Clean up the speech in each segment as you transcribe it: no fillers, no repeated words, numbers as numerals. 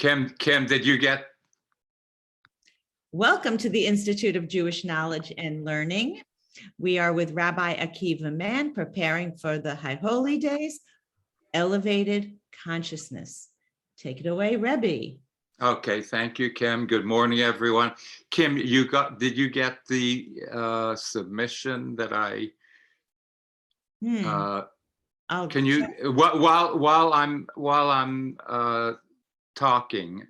Kim, did you get? Welcome to the Institute of Jewish Knowledge and Learning. We are with Rabbi Akiva Mann preparing for the High Holy Days, Elevated Consciousness. Take it away, Rebbe. Okay, thank you, Kim. Good morning, everyone. Kim, did you get the submission that I? Can you while I'm talking,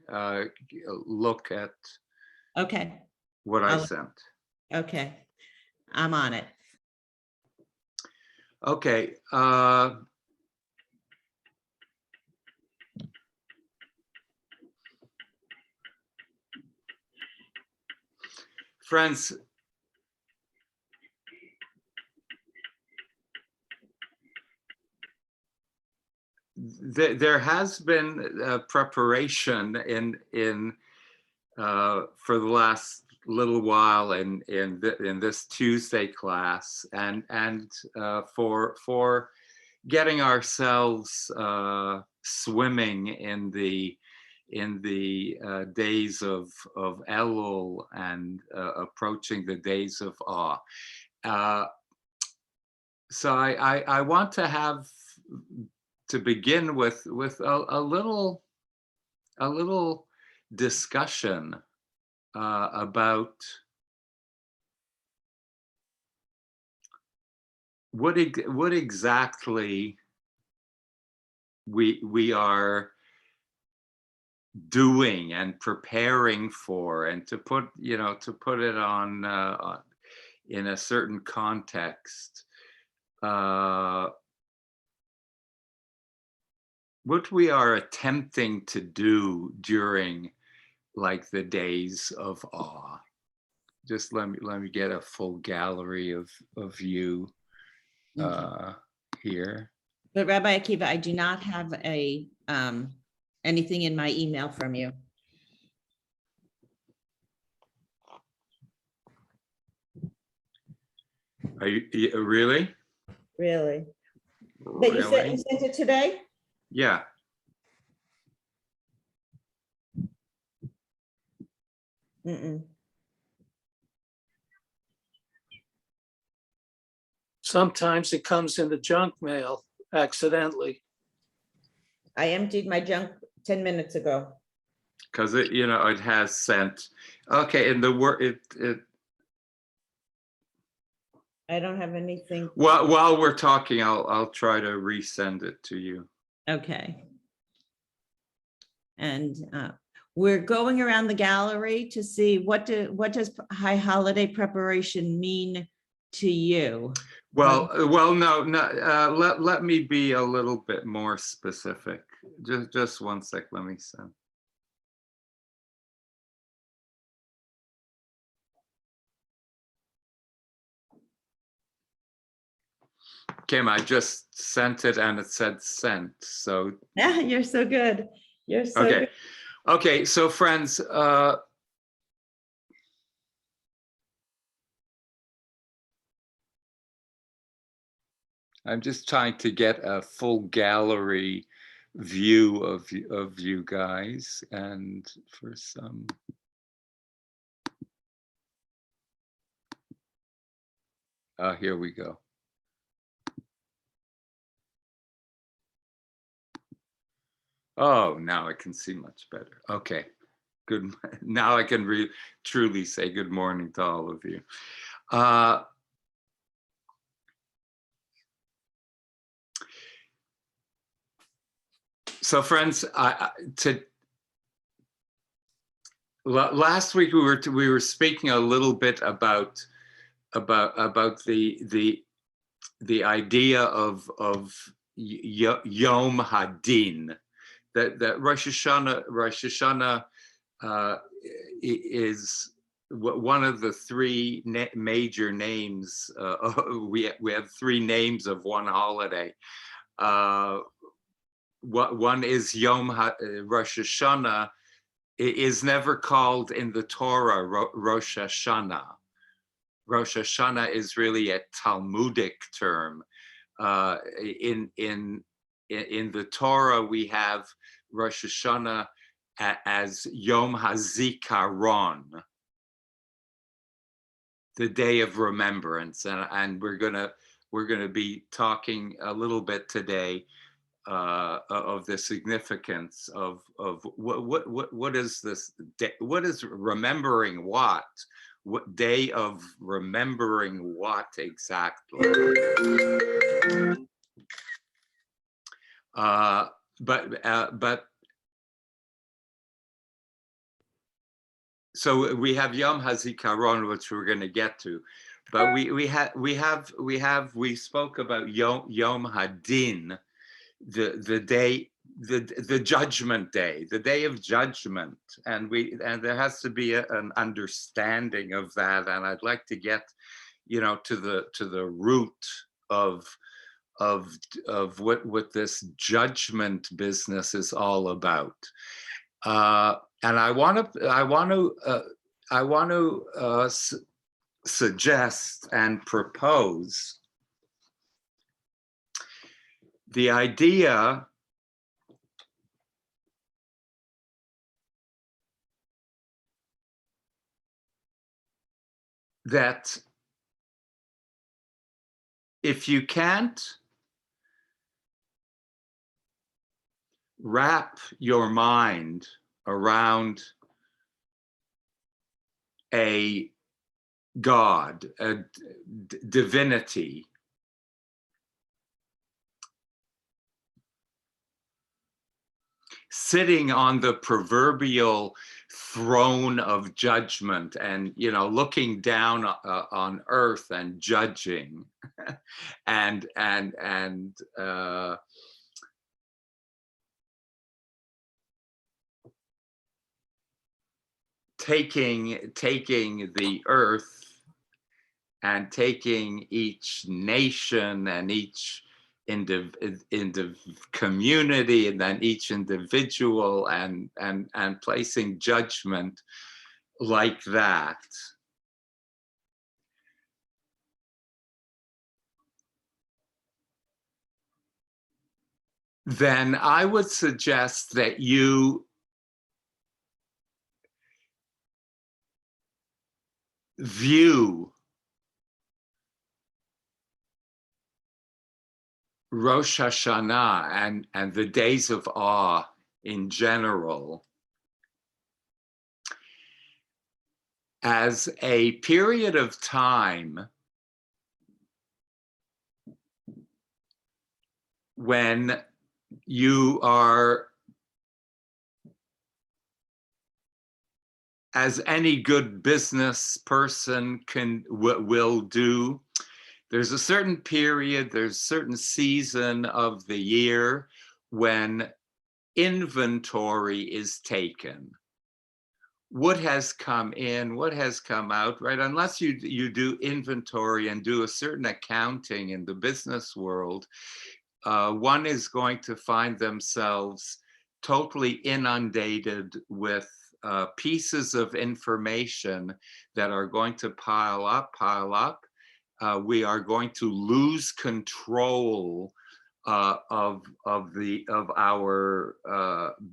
look at what I sent. Okay, I'm on it. Okay. Friends, there has been preparation for the last little while in this Tuesday class, and for getting ourselves swimming in the days of Elul and approaching the days of awe. So I want to begin with a little discussion about what exactly we are doing and preparing for, and to put it on in a certain context, what we are attempting to do during like the days of awe. Just let me get a full gallery of you here. But Rabbi Akiva, I do not have anything in my email from you. Are you really? Really? But you sent it today? Yeah. Sometimes it comes in the junk mail accidentally. I emptied my junk 10 minutes ago. Because it has sent. Okay, and the word it. I don't have anything. Well, while we're talking, I'll try to resend it to you. Okay. And we're going around the gallery to see what does high holiday preparation mean to you? Well, no. Let me be a little bit more specific. Just one sec. Let me send. Kim, I just sent it and it said sent. So yeah, you're so good. You're so okay. Good. Okay, so friends, I'm just trying to get a full gallery view of you guys, and for some. Here we go. Oh, now I can see much better. Okay, good. Now I can truly say good morning to all of you. So friends, last week we were speaking a little bit about the idea of Yom Hadin, that Rosh Hashana is one of the three major names. We have three names of one holiday. One is Rosh Hashana. It is never called in the Torah Rosh Hashana. Rosh Hashana is really a Talmudic term. In the Torah, we have Rosh Hashana as Yom HaZikaron, the day of remembrance, and we're gonna be talking a little bit today of the significance of what is this day, what is remembering what day of remembering what exactly. But so we have Yom HaZikaron, which we're going to get to, but we spoke about Yom Hadin, the day, the judgment day, the day of judgment, and there has to be an understanding of that, and I'd like to get, to the root of what this judgment business is all about. And I want to suggest and propose the idea that if you can't wrap your mind around a God, a divinity, sitting on the proverbial throne of judgment and, looking down on earth and judging and taking the earth and taking each nation and each community and then each individual and placing judgment like that. Then I would suggest that you view Rosh Hashana and the days of awe in general as a period of time when you are, as any good business person will do, there's a certain period, there's a certain season of the year when inventory is taken. What has come in, what has come out, right? Unless you do inventory and do a certain accounting in the business world, one is going to find themselves totally inundated with pieces of information that are going to pile up. We are going to lose control of our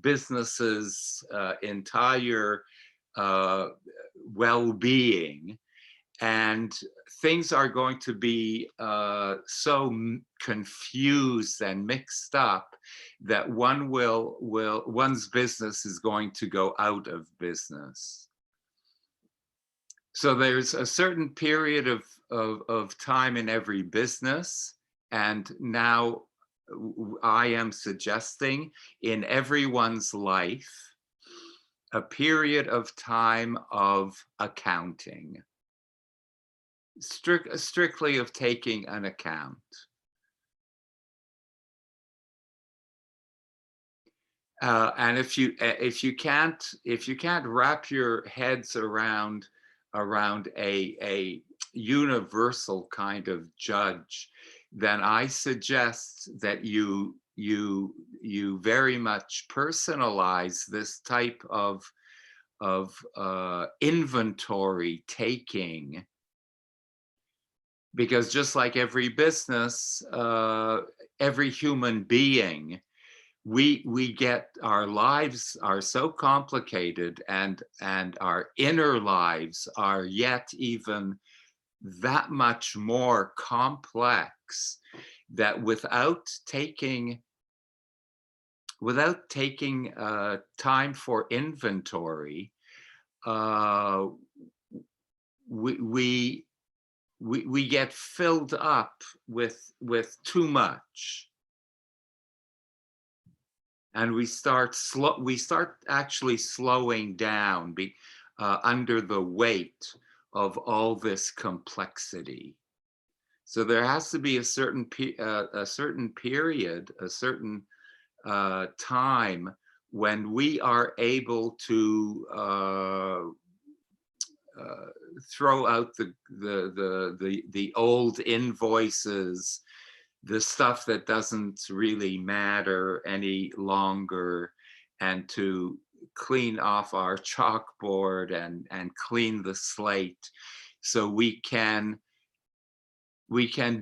business's entire well-being, and things are going to be so confused and mixed up that one's business is going to go out of business. So there's a certain period of time in every business, and now I am suggesting in everyone's life a period of time of accounting, strictly of taking an account. And if you can't wrap your heads around a universal kind of judge, then I suggest that you very much personalize this type of inventory taking, because just like every business, every human being we get, our lives are so complicated, and our inner lives are yet even that much more complex, that without taking time for inventory, we get filled up with too much, and we start actually slowing down under the weight of all this complexity. So there has to be a certain period, a certain time when we are able to throw out the old invoices, the stuff that doesn't really matter any longer, and to clean off our chalkboard and clean the slate, so we can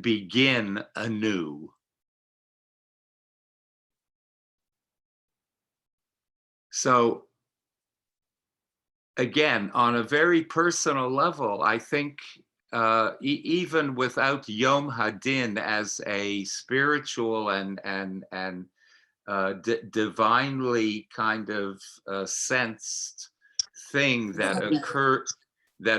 begin anew. So again, on a very personal level, I think even without Yom Hadin as a spiritual and divinely kind of sensed thing that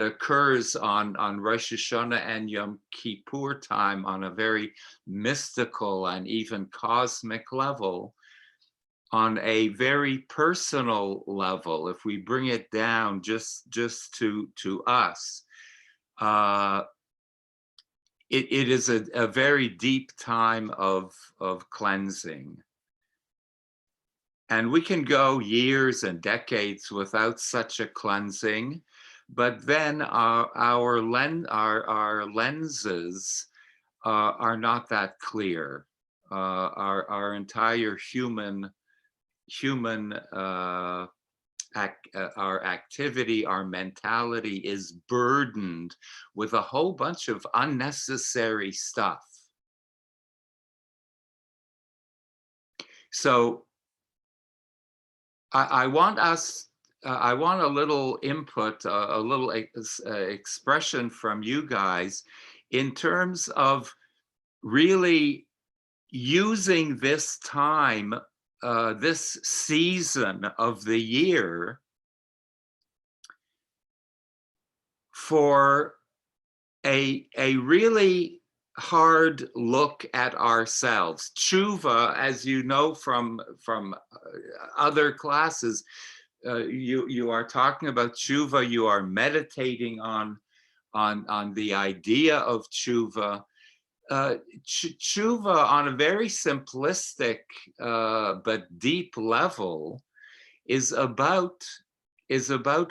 occurs on Rosh Hashana and Yom Kippur time on a very mystical and even cosmic level, on a very personal level, if we bring it down just to us, it is a very deep time of cleansing. And we can go years and decades without such a cleansing, but then our lenses are not that clear. Our entire our activity, our mentality is burdened with a whole bunch of unnecessary stuff. So I want a little input, a little expression from you guys in terms of really using this time, this season of the year, for a really hard look at ourselves. Tshuva, as you know from other classes, you are talking about tshuva, you are meditating on the idea of tshuva. Tshuva on a very simplistic but deep level is about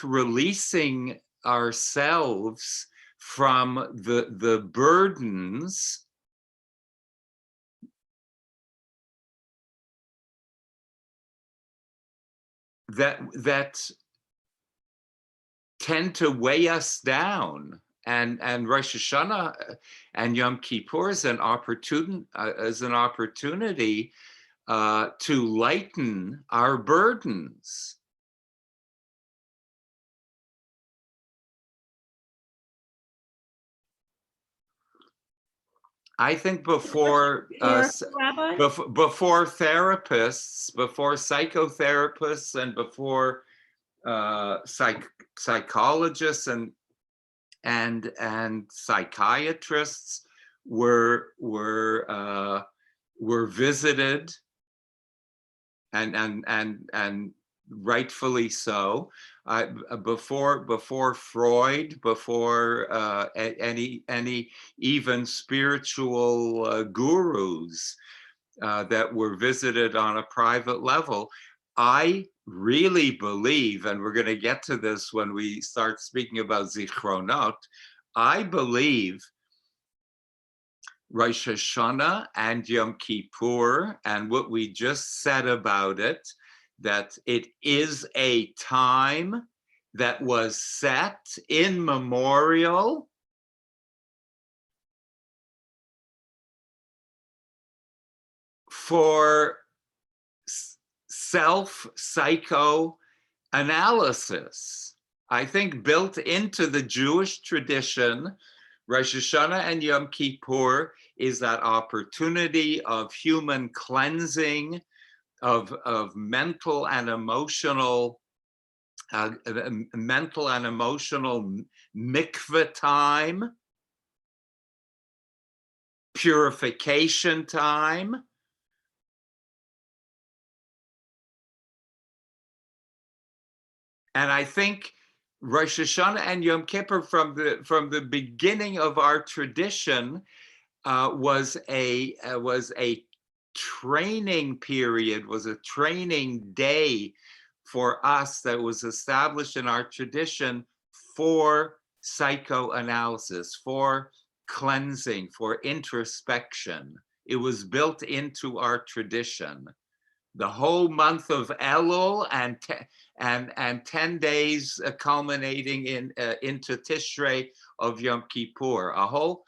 releasing ourselves from the burdens that tend to weigh us down. And Rosh Hashana and Yom Kippur is an opportunity to lighten our burdens. I think before therapists, before psychotherapists, and before psychologists and psychiatrists were visited, and rightfully so. Before Freud, before any even spiritual gurus that were visited on a private level, I really believe, and we're going to get to this when we start speaking about Zichronot, I believe Rosh Hashana and Yom Kippur, and what we just said about it, that it is a time that was set in memorial for self-psychoanalysis. I think built into the Jewish tradition, Rosh Hashana and Yom Kippur is that opportunity of human cleansing, of mental and emotional mikveh time, purification time. And I think Rosh Hashanah and Yom Kippur from the beginning of our tradition was a training period, was a training day for us that was established in our tradition for psychoanalysis, for cleansing, for introspection. It was built into our tradition. The whole month of Elul and 10 days culminating into Tishrei of Yom Kippur, a whole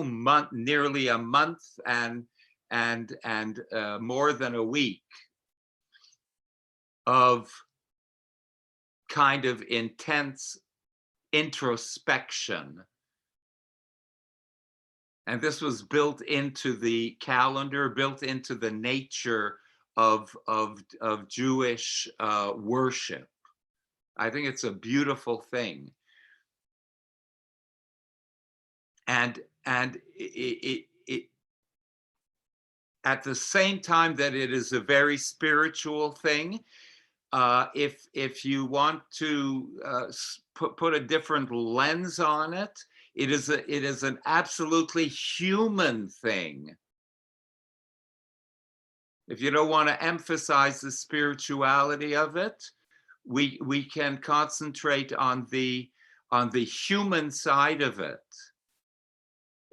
month, nearly a month and more than a week of kind of intense introspection. And this was built into the calendar, built into the nature of Jewish worship. I think it's a beautiful thing. And it at the same time that it is a very spiritual thing, if you want to put a different lens on it, it is an absolutely human thing. If you don't want to emphasize the spirituality of it, we can concentrate on the human side of it.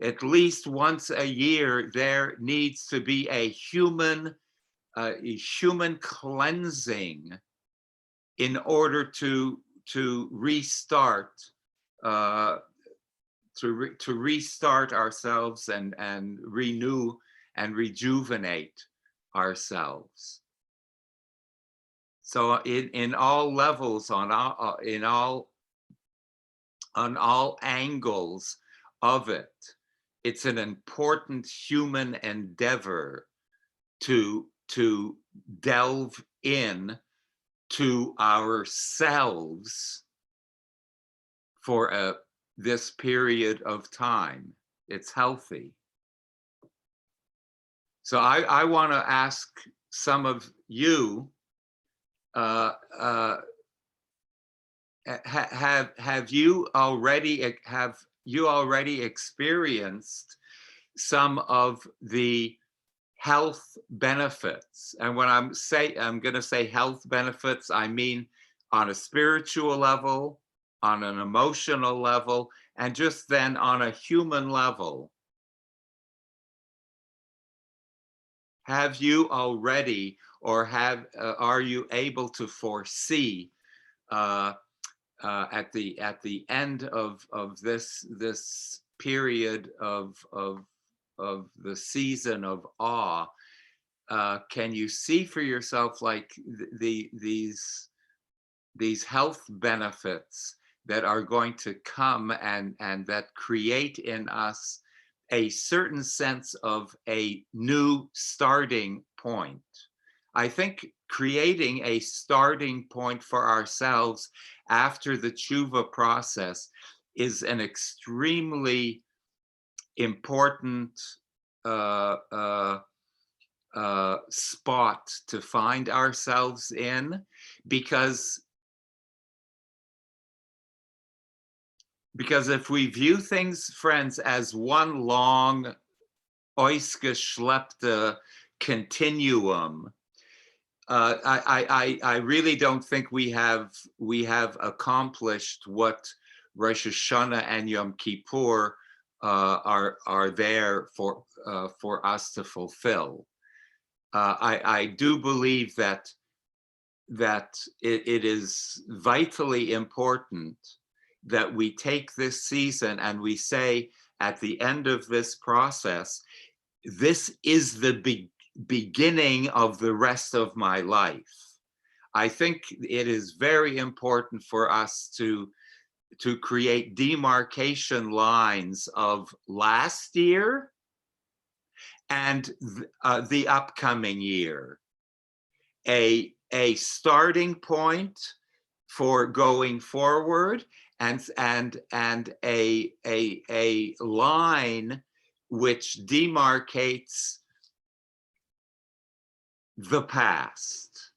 At least once a year, there needs to be a human cleansing in order to restart to restart ourselves and renew and rejuvenate ourselves. So in all levels, on all angles of it, it's an important human endeavor to delve in to ourselves for this period of time. It's healthy. So I want to ask some of you, have you already experienced some of the health benefits? And when I'm going to say health benefits, I mean on a spiritual level, on an emotional level, and just then on a human level. Have you already, or are you able to foresee at the end of this period of the season of awe, can you see for yourself like these health benefits that are going to come and that create in us a certain sense of a new starting point? I think creating a starting point for ourselves after the tshuva process is an extremely important spot to find ourselves in, because if we view things, friends, as one long ausgeschleppte continuum, I really don't think we have accomplished what Rosh Hashana and Yom Kippur are there for us to fulfill. I do believe that it is vitally important that we take this season and we say at the end of this process, this is the beginning of the rest of my life. I think it is very important for us to create demarcation lines of last year and the upcoming year. A starting point for going forward, and a line which demarcates the past.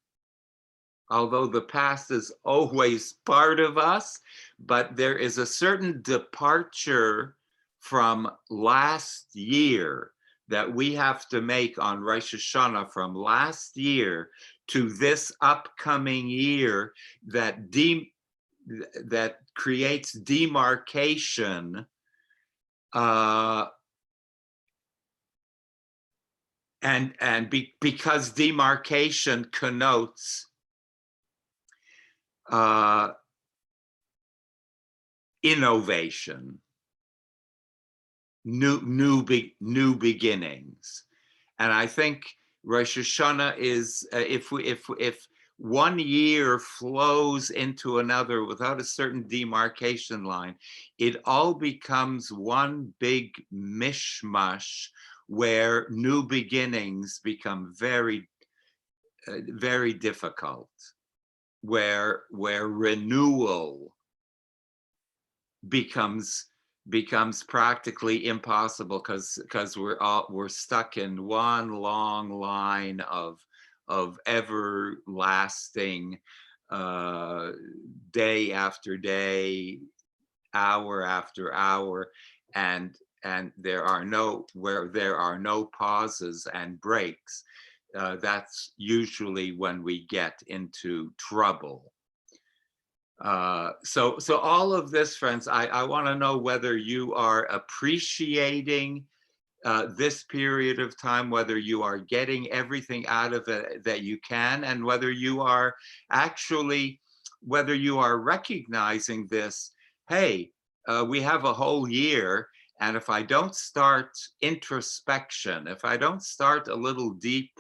Although the past is always part of us, but there is a certain departure from last year that we have to make on Rosh Hashana from last year to this upcoming year that creates demarcation because demarcation connotes innovation, new beginnings. And I think Rosh Hashanah is, if 1 year flows into another without a certain demarcation line, it all becomes one big mishmash where new beginnings become very, very difficult, where renewal becomes practically impossible because we're stuck in one long line of everlasting day after day, hour after hour, and there are no pauses and breaks. That's usually when we get into trouble. So all of this, friends, I want to know whether you are appreciating this period of time, whether you are getting everything out of it that you can, and whether you are recognizing this. Hey, we have a whole year, and if I don't start introspection, if I don't start a little deep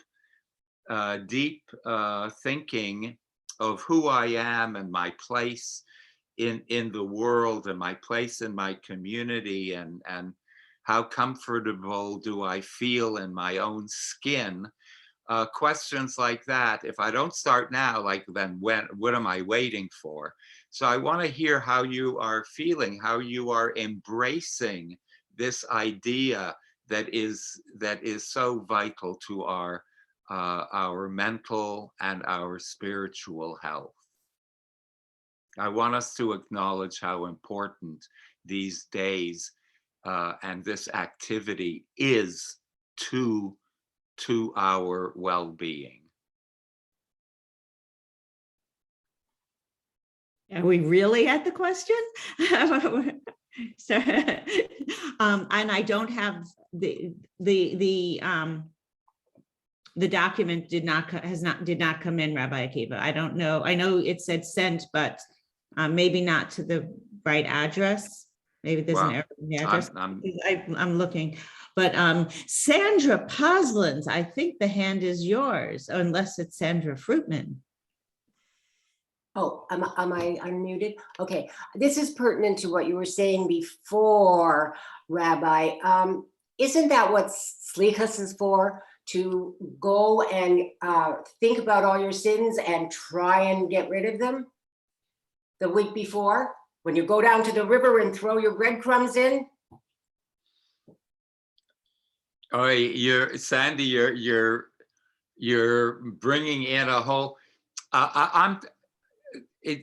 thinking of who I am and my place in the world and my place in my community, and how comfortable do I feel in my own skin, questions like that, if I don't start now, like, then what am I waiting for? So I want to hear how you are feeling, how you are embracing this idea that is so vital to our mental and our spiritual health. I want us to acknowledge how important these days and this activity is to our well-being. Are we really at the question? So, and I don't have the document did not come in, Rabbi Akiva. I don't know. I know it said sent, but maybe not to the right address. Maybe there's an error in the address. I'm looking, but Sandra Poslins, I think the hand is yours, unless it's Sandra Fruitman. Oh, am I unmuted? Okay, this is pertinent to what you were saying before, Rabbi. Isn't that what Slichas is for? To go and think about all your sins and try and get rid of them? The week before, when you go down to the river and throw your breadcrumbs in? Oh, Sandy, you're bringing in a whole.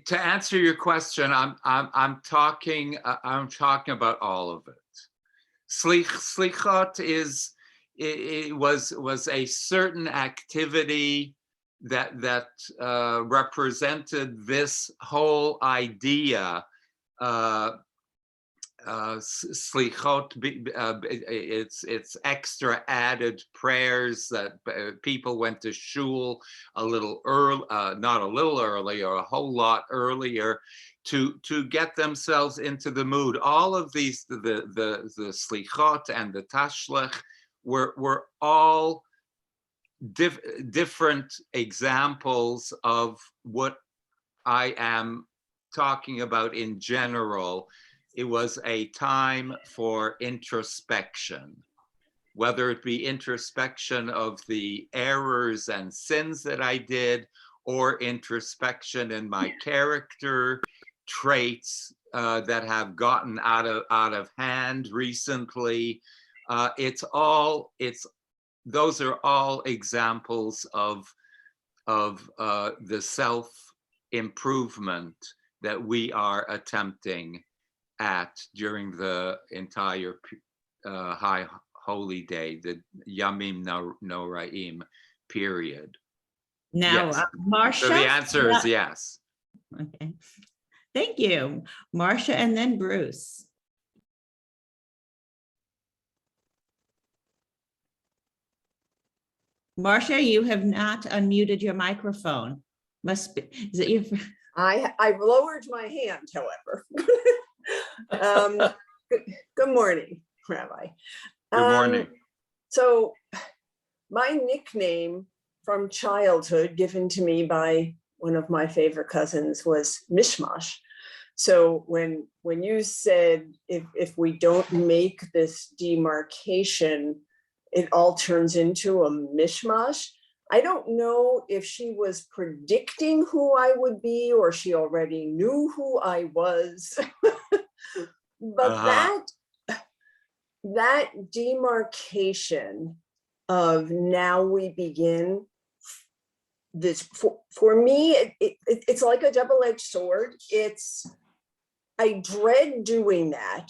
To answer your question, I'm talking about all of it. Slichot was a certain activity that represented this whole idea. Slichot, it's extra added prayers that people went to shul a little early, not a little early, or a whole lot earlier, to get themselves into the mood. All of these, the slichot and the tashlech, were all different examples of what I am talking about in general. It was a time for introspection, whether it be introspection of the errors and sins that I did, or introspection in my character traits that have gotten out of hand recently. Those are all examples of the self-improvement that we are attempting at during the entire High Holy Day, the Yamim Noraim period. Now, Yes. Marcia. So the answer is yes. Okay. Thank you, Marcia, and then Bruce. Marcia, you have not unmuted your microphone. Must be, is it your? I've lowered my hand, however. Good morning, Rabbi. Good morning. So my nickname from childhood, given to me by one of my favorite cousins, was Mishmash. So when you said if we don't make this demarcation, it all turns into a mishmash, I don't know if she was predicting who I would be or she already knew who I was. But that demarcation of now we begin this, for me, it's like a double-edged sword. I dread doing that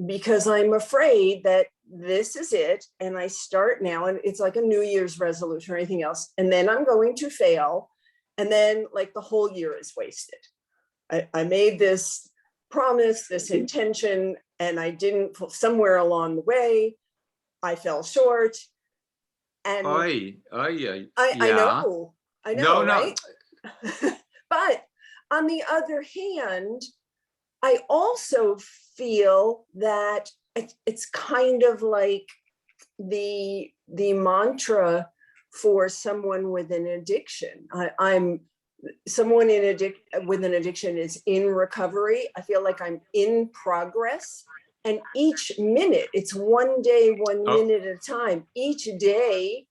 because I'm afraid that this is it, and I start now, and it's like a New Year's resolution or anything else, and then I'm going to fail, and then like the whole year is wasted. I made this promise, this intention, and I didn't, somewhere along the way, I fell short. And I know, No. right? But on the other hand, I also feel that it's kind of like the mantra for someone with an addiction. Someone with an addiction is in recovery. I feel like I'm in progress, and each minute, it's one day, 1 minute at a time. Each day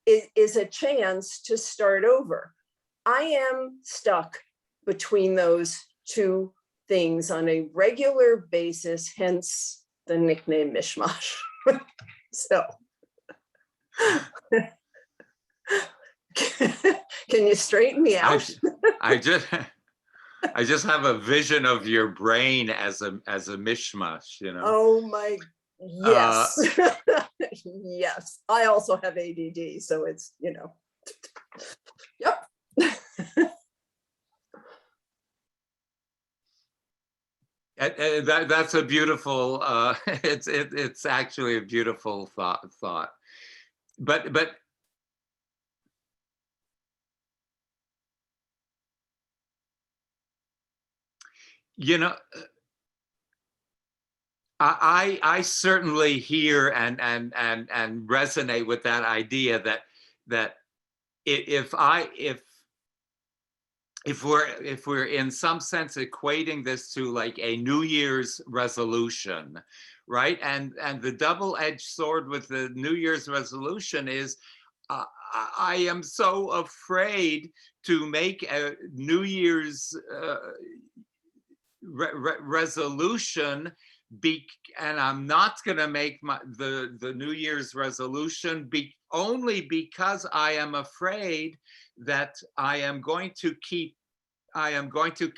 is a chance to start over. I am stuck between those two things on a regular basis, hence the nickname Mishmash. So, can you straighten me out? I just have a vision of your brain as a mishmash, you know. Oh my, yes. Yes, I also have ADD, so it's, you know, yep. That's a beautiful. It's actually a beautiful thought. But you know, I certainly hear and resonate with that idea that if we're in some sense equating this to like a New Year's resolution, right? And the double-edged sword with the New Year's resolution is I am so afraid to make a New Year's resolution, and I'm not going to make the New Year's resolution only because I am afraid that I am going to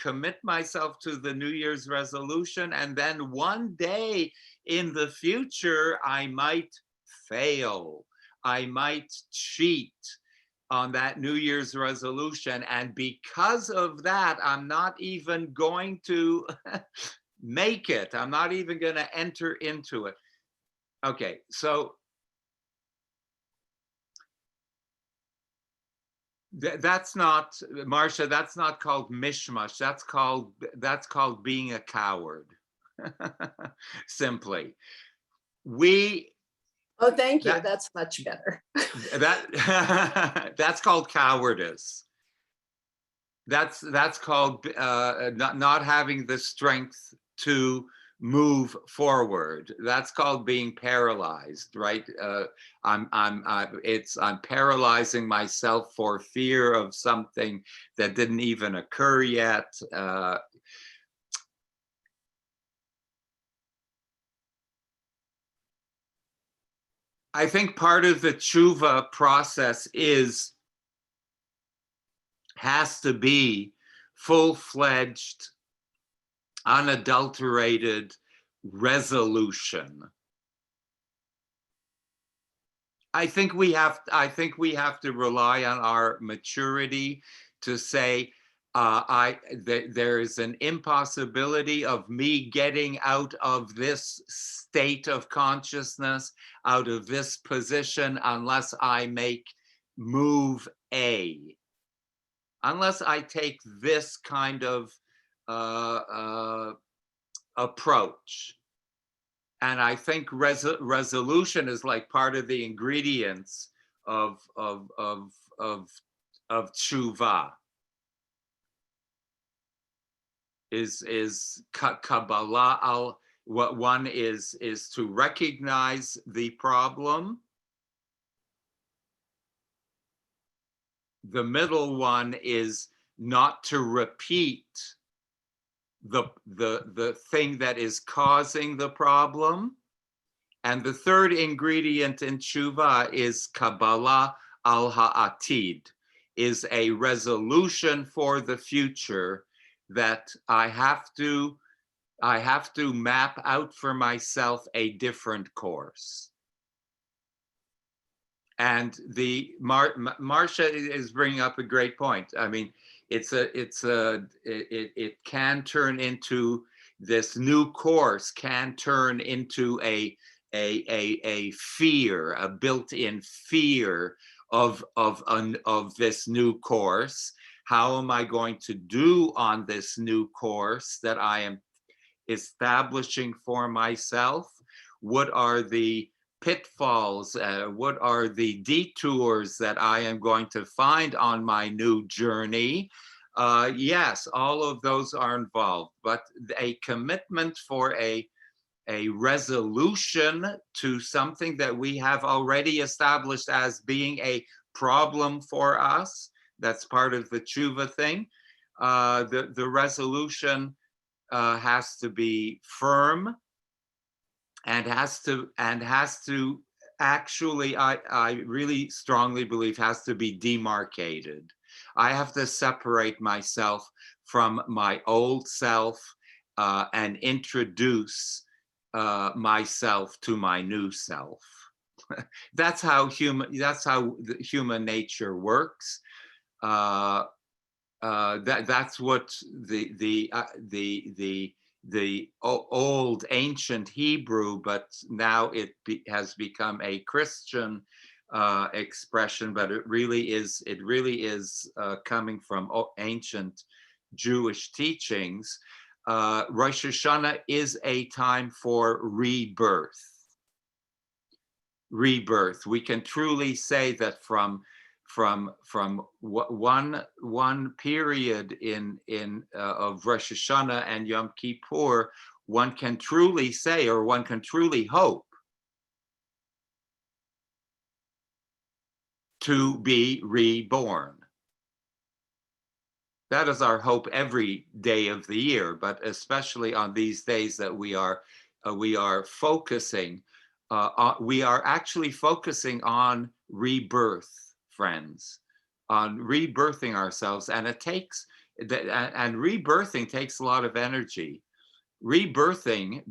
commit myself to the New Year's resolution, and then one day in the future I might fail, I might cheat on that New Year's resolution, and because of that I'm not even going to make it. I'm not even going to enter into it. Okay, so that's not, Marcia, that's not called mishmash. That's called being a coward. Simply. We Oh, thank you. That- That's much better. That's called cowardice. That's called not having the strength to move forward. That's called being paralyzed, right? I'm paralyzing myself for fear of something that didn't even occur yet. I think part of the tshuva process has to be full-fledged, unadulterated resolution. I think we have to rely on our maturity to say, there is an impossibility of me getting out of this state of consciousness, out of this position, unless I make move A, unless I take this kind of approach. And I think resolution is like part of the ingredients of tshuva. Is Kabbalah al, what one is to recognize the problem. The middle one is not to repeat the thing that is causing the problem. And the third ingredient in tshuva is Kabbalah al ha'atid, is a resolution for the future that I have to map out for myself a different course. And the Marcia is bringing up a great point. I mean, it can turn into, this new course can turn into a fear, a built-in fear of this new course. How am I going to do on this new course that I am establishing for myself? What are the pitfalls? What are the detours that I am going to find on my new journey? Yes, all of those are involved, but a commitment for a resolution to something that we have already established as being a problem for us, that's part of the tshuva thing. The resolution has to be firm, and has to actually, I really strongly believe, has to be demarcated. I have to separate myself from my old self and introduce myself to my new self. That's how the human nature works. That's what the old ancient Hebrew, but now it has become a Christian expression, but it really is coming from ancient Jewish teachings. Rosh Hashana is a time for rebirth. We can truly say that from one period of Rosh Hashana and Yom Kippur, one can truly say, or one can truly hope, to be reborn. That is our hope every day of the year, but especially on these days that we are focusing, we are actually focusing on rebirth, friends, on rebirthing ourselves. And rebirthing takes a lot of energy. Birthing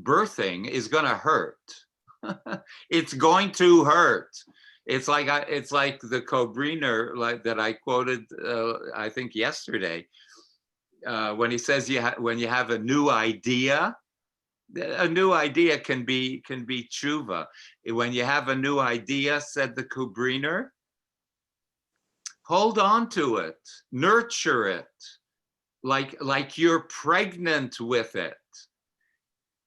is going to hurt. It's going to hurt. It's like the Kobriner that I quoted, I think yesterday, when he says when you have a new idea can be tshuva. When you have a new idea, said the Kobriner, hold on to it, nurture it, like you're pregnant with it.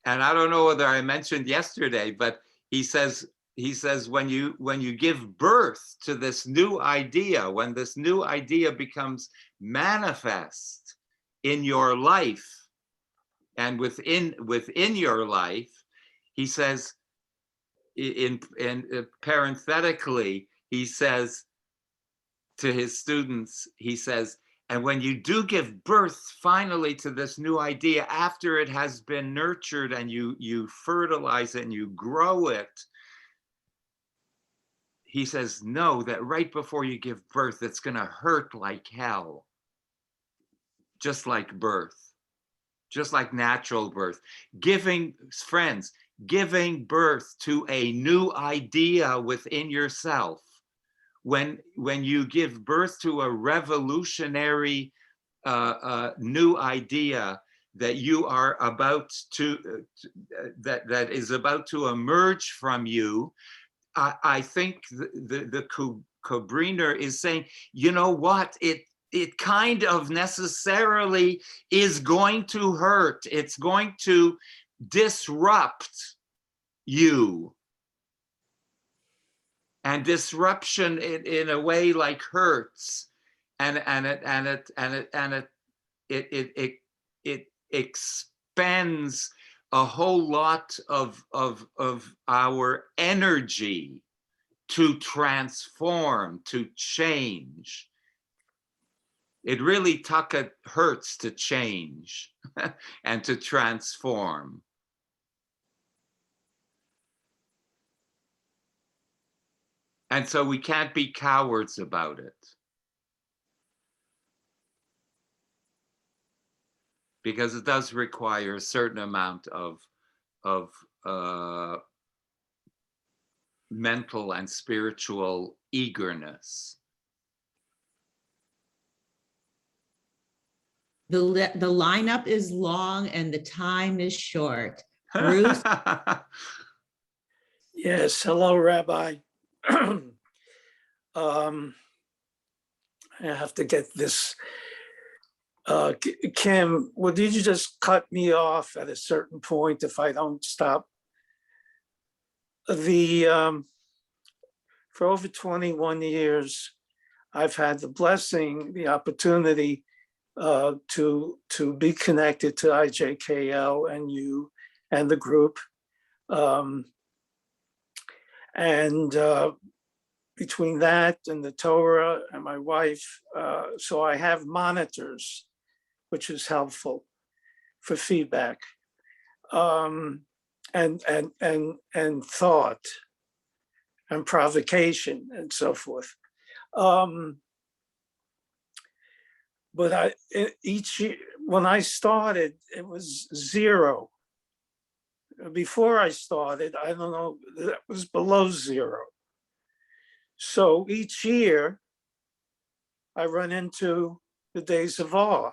And I don't know whether I mentioned yesterday, but he says, he says, when you give birth to this new idea, when this new idea becomes manifest in your life and within your life, he says, in parenthetically, he says to his students, he says, and when you do give birth finally to this new idea, after it has been nurtured and you fertilize it and you grow it, he says, know that right before you give birth, it's going to hurt like hell. Just like birth, just like natural birth. Giving birth to a new idea within yourself. When you give birth to a revolutionary new idea that you are about to, that is about to emerge from you, I think the Kobriner is saying, you know what, it kind of necessarily is going to hurt. It's going to disrupt you. And disruption in a way like hurts, and it expends a whole lot of our energy to transform, to change. It really hurts to change and to transform. And so we can't be cowards about it. Because it does require a certain amount of mental and spiritual eagerness. The lineup is long and the time is short. Bruce? Yes, hello, Rabbi. I have to get this. Kim, would you just cut me off at a certain point if I don't stop? For over 21 years, I've had the blessing, the opportunity to be connected to IJKL and you and the group. Between that and the Torah and my wife, so I have monitors, which is helpful for feedback, and thought and provocation and so forth. But each year, when I started, it was 0. Before I started, I don't know, it was below 0. So each year, I run into the days of awe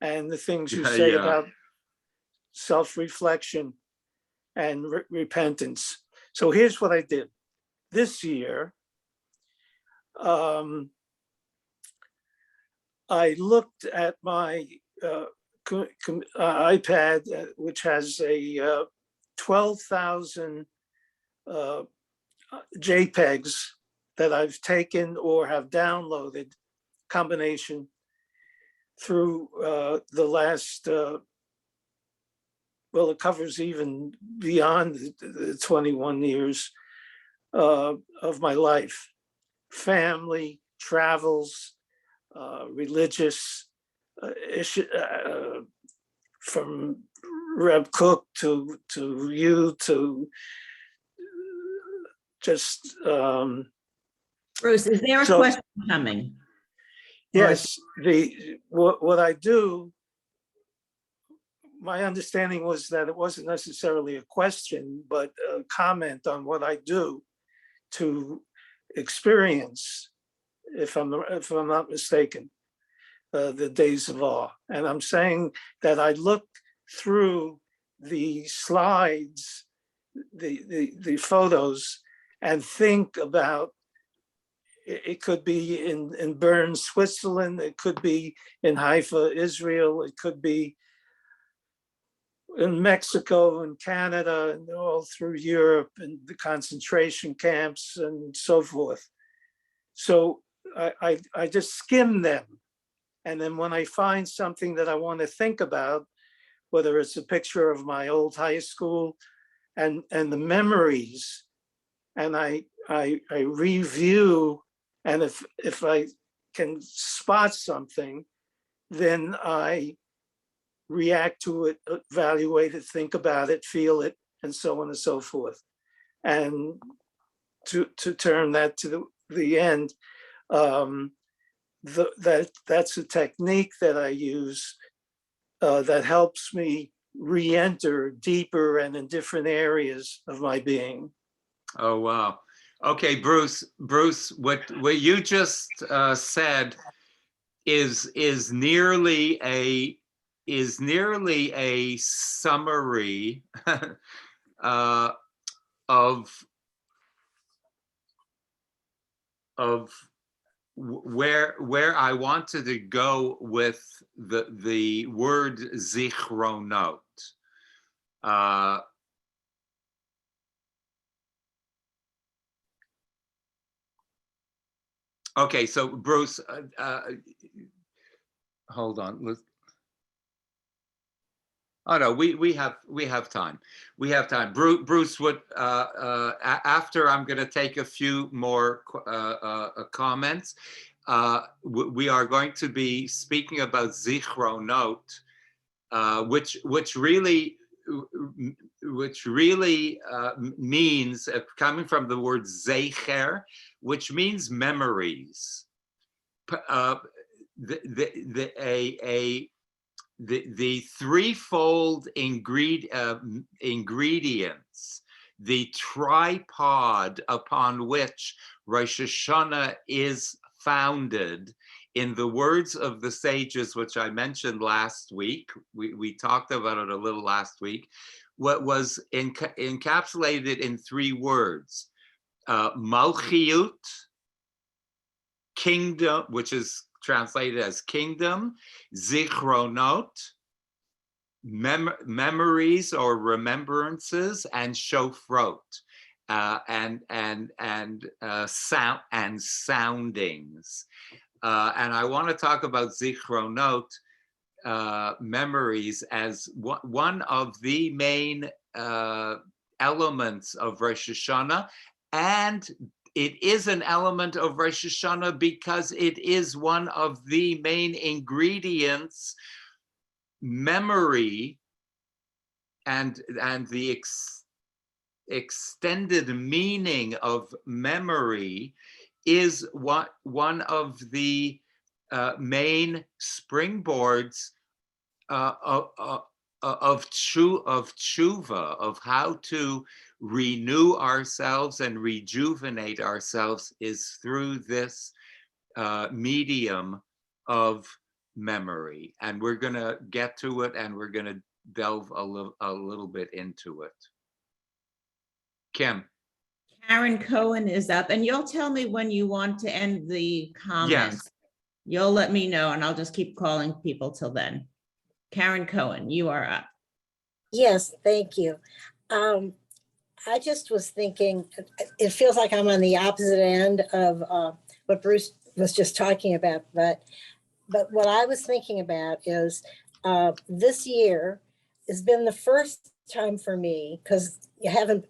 and the things you say about self-reflection and repentance. So here's what I did. This year, I looked at my iPad, which has a 12,000 JPEGs that I've taken or have downloaded, combination, through the last, well, it covers even beyond the 21 years of my life. Family, travels, religious issue, from Reb Cook to you to just Bruce, is there a question coming? yes, what I do, my understanding was that it wasn't necessarily a question, but a comment on what I do to experience, if I'm not mistaken, the days of awe. And I'm saying that I look through the slides, the photos, and think about, it could be in Bern, Switzerland, it could be in Haifa, Israel, it could be in Mexico and Canada and all through Europe and the concentration camps and so forth. So I just skim them. And then when I find something that I want to think about, whether it's a picture of my old high school and the memories, and I review, and if I can spot something, then I react to it, evaluate it, think about it, feel it, and so on and so forth. And to turn that to the end, that's a technique that I use that helps me re-enter deeper and in different areas of my being. Oh, wow. Okay, Bruce, what you just said is nearly a summary of where I wanted to go with the word zichronot. Okay, so Bruce, hold on. Oh no, we have time. We have time. Bruce, what after I'm going to take a few more comments. We are going to be speaking about zichronot, which really means, coming from the word zecher, which means memories. The threefold ingredients, the tripod upon which Rosh Hashana is founded, in the words of the sages, which I mentioned last week, we talked about it a little last week, what was encapsulated in 3 words: Malchiyut, kingdom, which is translated as kingdom; zichronot, memories or remembrances; and shofrot, and sound and soundings. And I want to talk about zichronot, memories, as one of the main elements of Rosh Hashana, and it is an element of Rosh Hashana because it is one of the main ingredients. Memory and the extended meaning of memory is one of the main springboards of tshuva, of how to renew ourselves and rejuvenate ourselves, is through this medium of memory. And we're going to get to it, and we're going to delve a little bit into it. Kim. Karen Cohen is up, and you'll tell me when you want to end the comments. Yes. You'll let me know, and I'll just keep calling people till then. Karen Cohen, you are up. Yes, thank you. I just was thinking, it feels like I'm on the opposite end of what Bruce was just talking about, but what I was thinking about is this year has been the first time for me, because I've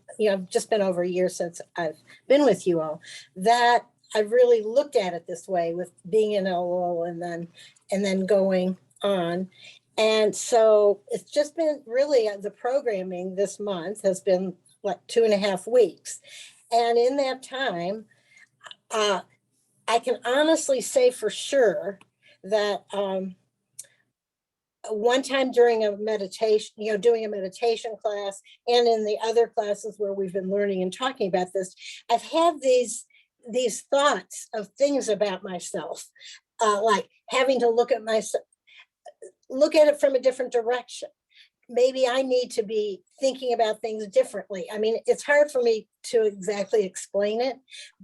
just been over a year since I've been with you all, that I've really looked at it this way, with being in LO and then going on. And so it's just been really, the programming this month has been like 2.5 weeks. And in that time, I can honestly say for sure that one time during a meditation, doing a meditation class, and in the other classes where we've been learning and talking about this, I've had these thoughts of things about myself, like having to look at it from a different direction. Maybe I need to be thinking about things differently. I mean, it's hard for me to exactly explain it,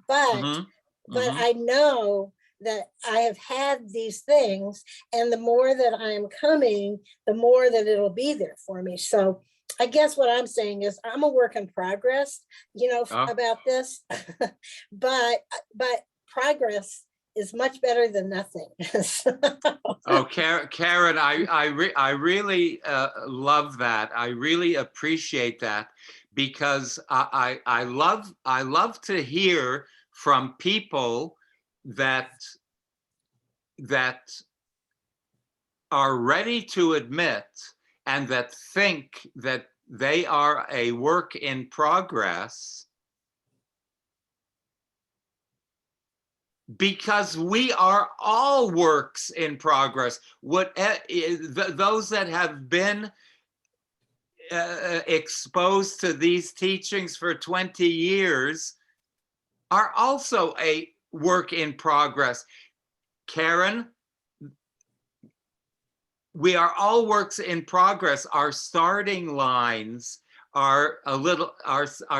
but I know that I have had these things, and the more that I am coming, the more that it'll be there for me. So I guess what I'm saying is I'm a work in progress, about this, but progress is much better than nothing. Oh, Karen, I really love that. I really appreciate that, because I love to hear from people that are ready to admit and that think that they are a work in progress, because we are all works in progress. Those that have been exposed to these teachings for 20 years are also a work in progress. Karen, we are all works in progress. Our starting lines are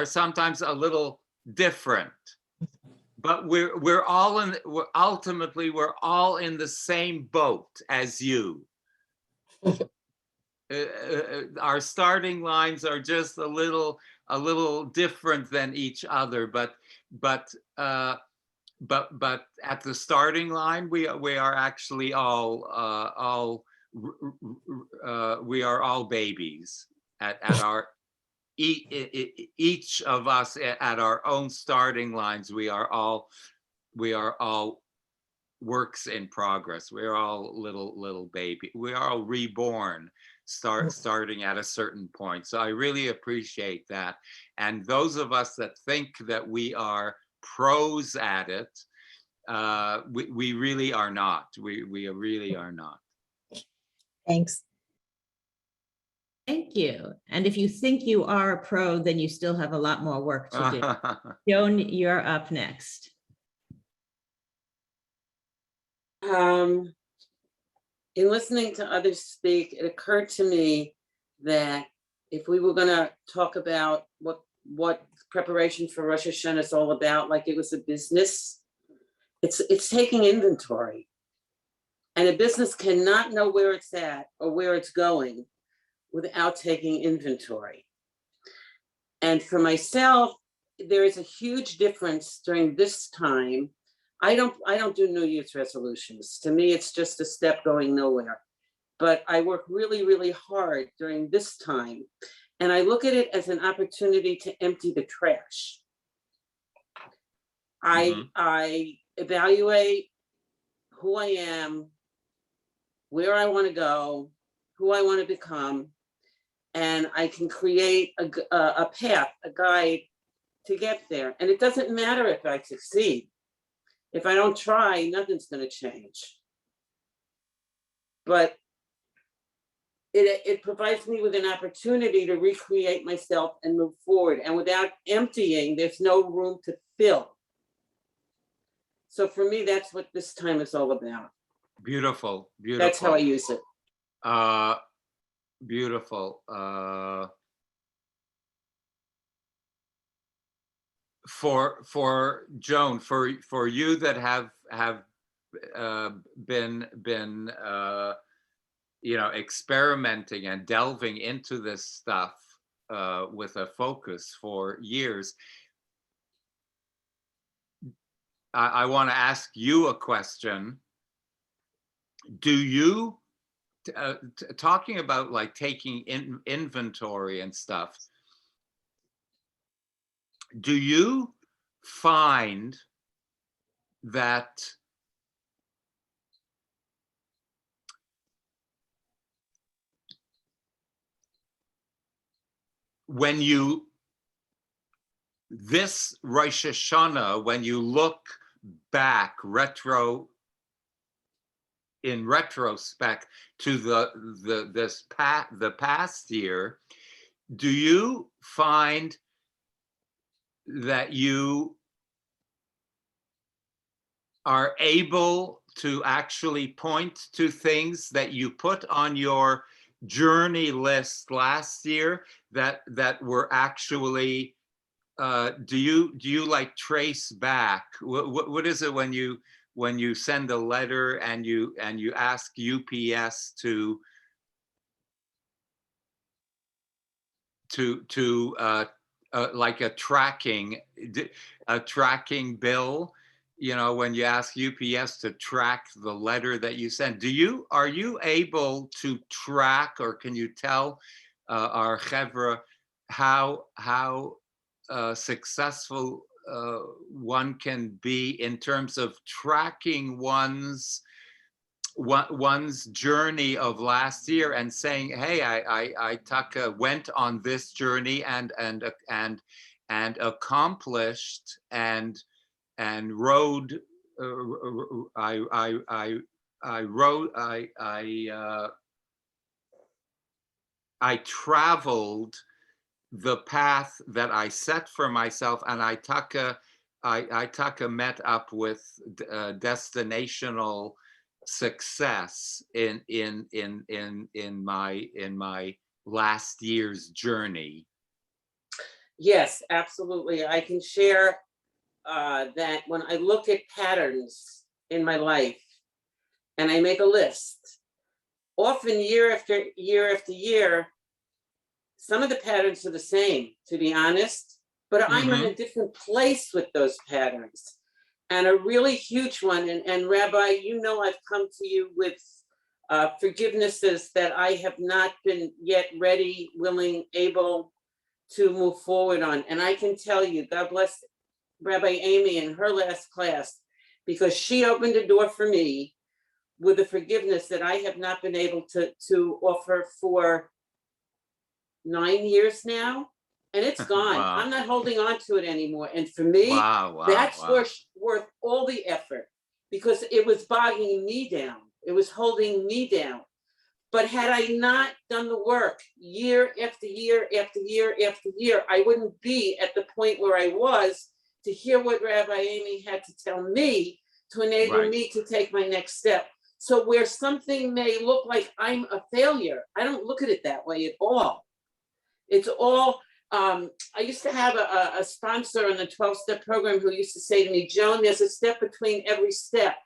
sometimes a little different, but we're all ultimately all in the same boat as you. Our starting lines are just a little different than each other, but at the starting line, we are actually we are all babies at our each of us at our own starting lines. We are all works in progress. We're all little baby. We are all reborn, starting at a certain point. So I really appreciate that. And those of us that think that we are pros at it, we really are not. We really are not. Thanks. Thank you. And if you think you are a pro, then you still have a lot more work to do. Joan, you're up next. In listening to others speak, it occurred to me that if we were going to talk about what preparation for Rosh Hashana is all about, like it was a business, it's taking inventory. And a business cannot know where it's at or where it's going without taking inventory. And for myself, there is a huge difference during this time. I don't do New Year's resolutions. To me, it's just a step going nowhere. But I work really, really hard during this time. And I look at it as an opportunity to empty the trash. I evaluate who I am, where I want to go, who I want to become, and I can create a path, a guide to get there. And it doesn't matter if I succeed. If I don't try, nothing's going to change. But it provides me with an opportunity to recreate myself and move forward. And without emptying, there's no room to fill. So for me, that's what this time is all about. Beautiful, beautiful. That's how I use it. Beautiful. For Joan, for you that have been experimenting and delving into this stuff with a focus for years, I want to ask you a question. Do you, talking about like taking inventory and stuff, do you find that when you, this Rosh Hashana, when you look back in retrospect to the past year, do you find that you are able to actually point to things that you put on your journey list last year that were actually, do you like trace back? What is it when you when you send a letter and you ask UPS to like a tracking bill, you know, when you ask UPS to track the letter that you send, are you able to track, or can you tell our chevra how successful one can be in terms of tracking one's journey of last year and saying, hey, I Taka went on this journey and accomplished and rode. I traveled the path that I set for myself, and I Taka met up with destinational success in my last year's journey. Yes, absolutely. I can share that when I look at patterns in my life and I make a list, often year after year after year, some of the patterns are the same, to be honest, but I'm in a different place with those patterns. And a really huge one, and Rabbi, you know, I've come to you with forgivenesses that I have not been yet ready, willing, able to move forward on. And I can tell you, God bless Rabbi Amy in her last class, because she opened a door for me with a forgiveness that I have not been able to offer for 9 years now. And it's gone. Wow. I'm not holding on to it anymore. And for me, that's worth all the effort, because it was bogging me down. It was holding me down. But had I not done the work year after year after year after year, I wouldn't be at the point where I was to hear what Rabbi Amy had to tell me to enable me to take my next step. So where something may look like I'm a failure, I don't look at it that way at all. It's all, I used to have a sponsor in the 12-step program who used to say to me, Joan, there's a step between every step.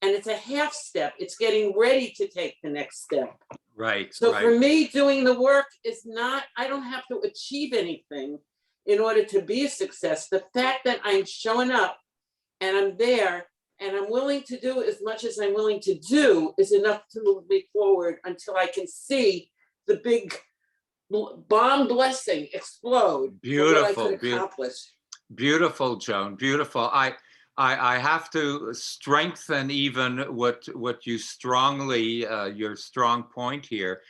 And it's a half step. It's getting ready to take the next step. Right. So for me, doing the work is not, I don't have to achieve anything in order to be a success. The fact that I'm showing up and I'm there and I'm willing to do as much as I'm willing to do is enough to move me forward until I can see the big bomb blessing explode. Beautiful. What I could accomplish. Beautiful, Joan. Beautiful. I have to strengthen even what you strongly, your strong point here.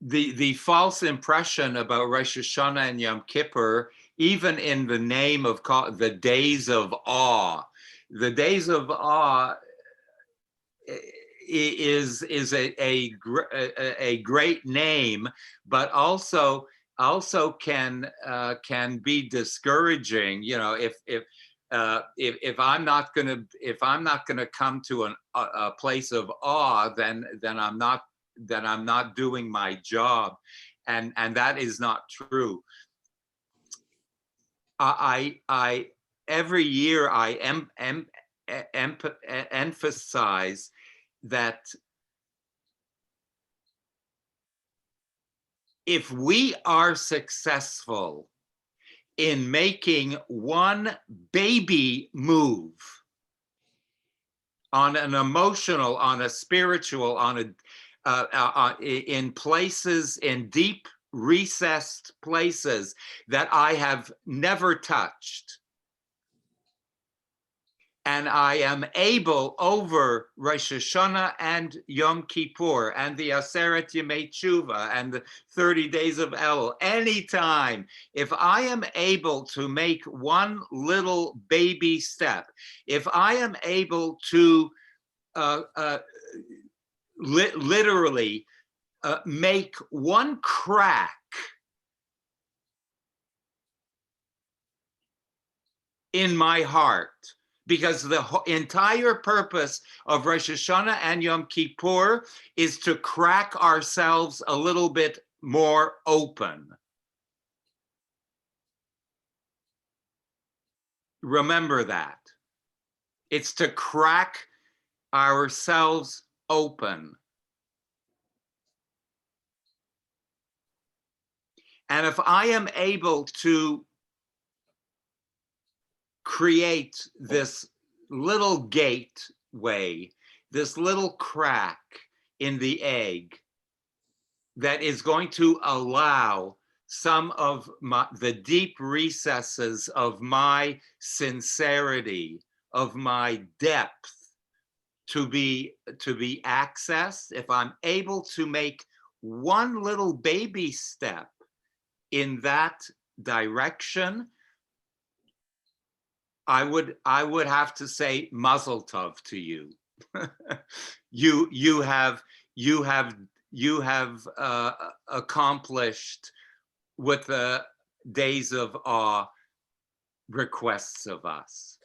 The false impression about Rosh Hashana and Yom Kippur, even in the name of the days of awe, the days of awe is a great name, but also can be discouraging. You know, if I'm not gonna come to a place of awe, then I'm not doing my job, and that is not true. I every year I emphasize that if we are successful in making one baby move on an emotional, on a spiritual, on a in places, in deep recessed places that I have never touched, and I am able over Rosh Hashana and Yom Kippur and the Aseret Yemei Tshuva and the 30 days of Elul, anytime, if I am able to make one little baby step, if I am able to literally make one crack in my heart, because the entire purpose of Rosh Hashana and Yom Kippur is to crack ourselves a little bit more open. Remember that. It's to crack ourselves open. And if I am able to create this little gateway, this little crack in the egg that is going to allow some of the deep recesses of my sincerity, of my depth to be accessed, if I'm able to make one little baby step in that direction, I would have to say mazel tov to you. you have accomplished what the days of awe requests of us.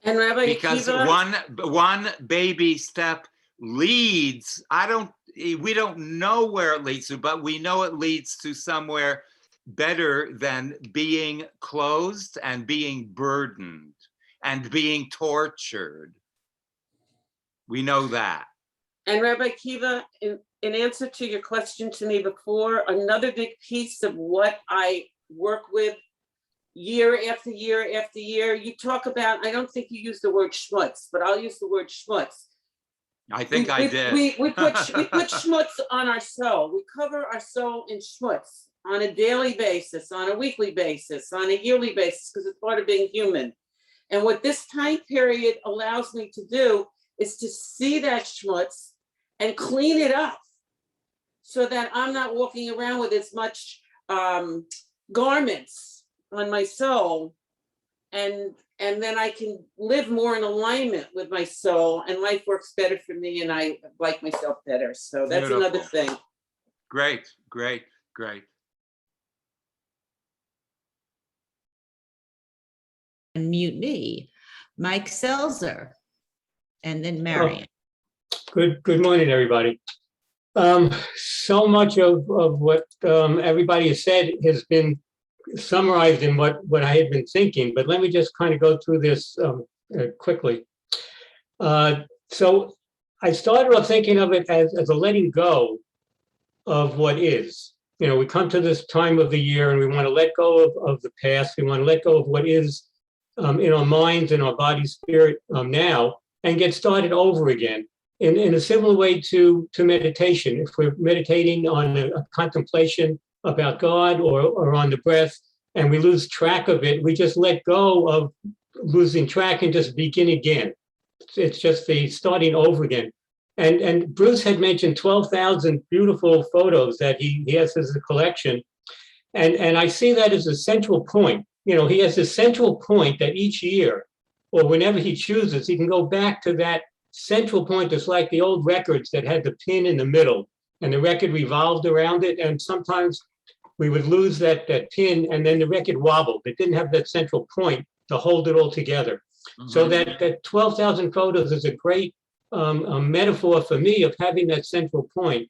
And Rabbi Because Akiva, one baby step leads, we don't know where it leads to, but we know it leads to somewhere better than being closed and being burdened and being tortured. We know that. And Rabbi Akiva, in answer to your question to me before, another big piece of what I work with year after year after year, you talk about, I don't think you use the word schmutz, but I'll use the word schmutz. I think I did. We put schmutz on our soul. We cover our soul in schmutz on a daily basis, on a weekly basis, on a yearly basis, because it's part of being human. And what this time period allows me to do is to see that schmutz and clean it up so that I'm not walking around with as much garments on my soul, and then I can live more in alignment with my soul, and life works better for me, and I like myself better. So that's Beautiful. another thing. Great, great, great. And mutiny, Mike Selzer, and then Marion. Good morning, everybody. So much of what everybody has said has been summarized in what I had been thinking, but let me just kind of go through this quickly. So I started off thinking of it as a letting go of what is. You know, we come to this time of the year and we want to let go of the past. We want to let go of what is in our minds, in our body, spirit now, and get started over again. In a similar way to meditation. If we're meditating on a contemplation about God or on the breath, and we lose track of it, we just let go of losing track and just begin again. It's just the starting over again. And Bruce had mentioned 12,000 beautiful photos that he has as a collection. And I see that as a central point. You know, he has a central point that each year, or whenever he chooses, he can go back to that central point. It's like the old records that had the pin in the middle and the record revolved around it. And sometimes we would lose that pin and then the record wobbled. It didn't have that central point to hold it all together. Mm-hmm. So that 12,000 photos is a great a metaphor for me of having that central point.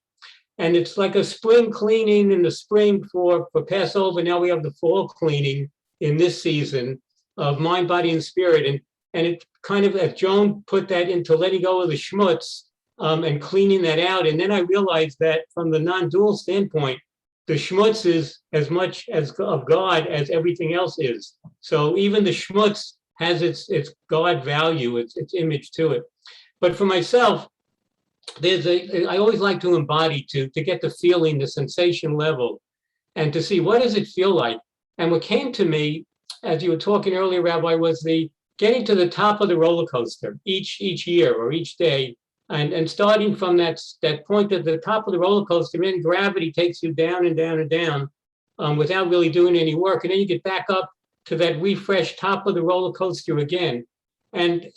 And it's like a spring cleaning in the spring for Passover. Now we have the fall cleaning in this season of mind, body, and spirit. And it kind of, as Joan put that into letting go of the schmutz and cleaning that out. And then I realized that from the non-dual standpoint, the schmutz is as much as of God as everything else is. So even the schmutz has its God value, its image to it. But for myself, I always like to embody to get the feeling, the sensation level, and to see what does it feel like. And what came to me, as you were talking earlier, Rabbi, was the getting to the top of the roller coaster each year or each day, and starting from that point at the top of the roller coaster, then gravity takes you down and down and down without really doing any work. And then you get back up to that refreshed top of the roller coaster again. And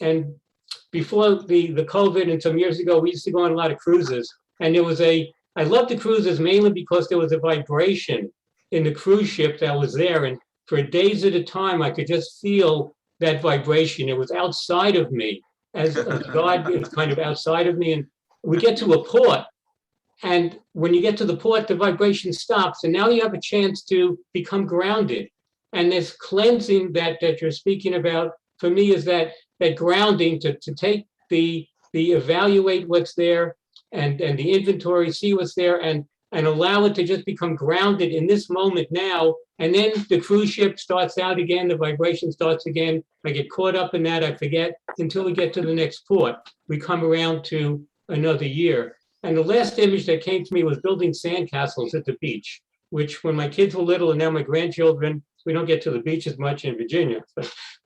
before the COVID and some years ago, we used to go on a lot of cruises. And I loved the cruises mainly because there was a vibration in the cruise ship that was there. And for days at a time, I could just feel that vibration. It was outside of me, as God is kind of outside of me. And we get to a port, and when you get to the port, the vibration stops, and now you have a chance to become grounded. And this cleansing that you're speaking about, for me, is that grounding to take the evaluate what's there and the inventory, see what's there, and allow it to just become grounded in this moment now. And then the cruise ship starts out again, the vibration starts again. I get caught up in that, I forget until we get to the next port. We come around to another year. And the last image that came to me was building sandcastles at the beach, which when my kids were little and now my grandchildren, we don't get to the beach as much in Virginia,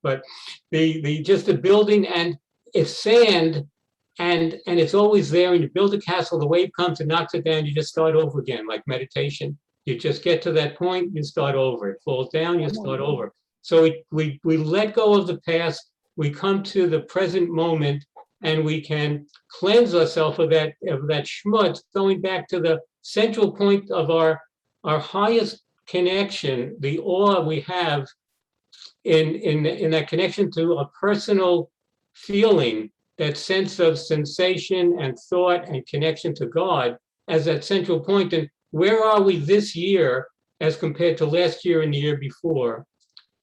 but just the building, and it's sand, and it's always there, and you build a castle, the wave comes and knocks it down, you just start over again, like meditation. You just get to that point, you start over. It falls down, you start over. So we let go of the past, we come to the present moment, and we can cleanse ourselves of that schmutz, going back to the central point of our highest connection, the awe we have in that connection to a personal feeling, that sense of sensation and thought and connection to God as that central point. And where are we this year as compared to last year and the year before?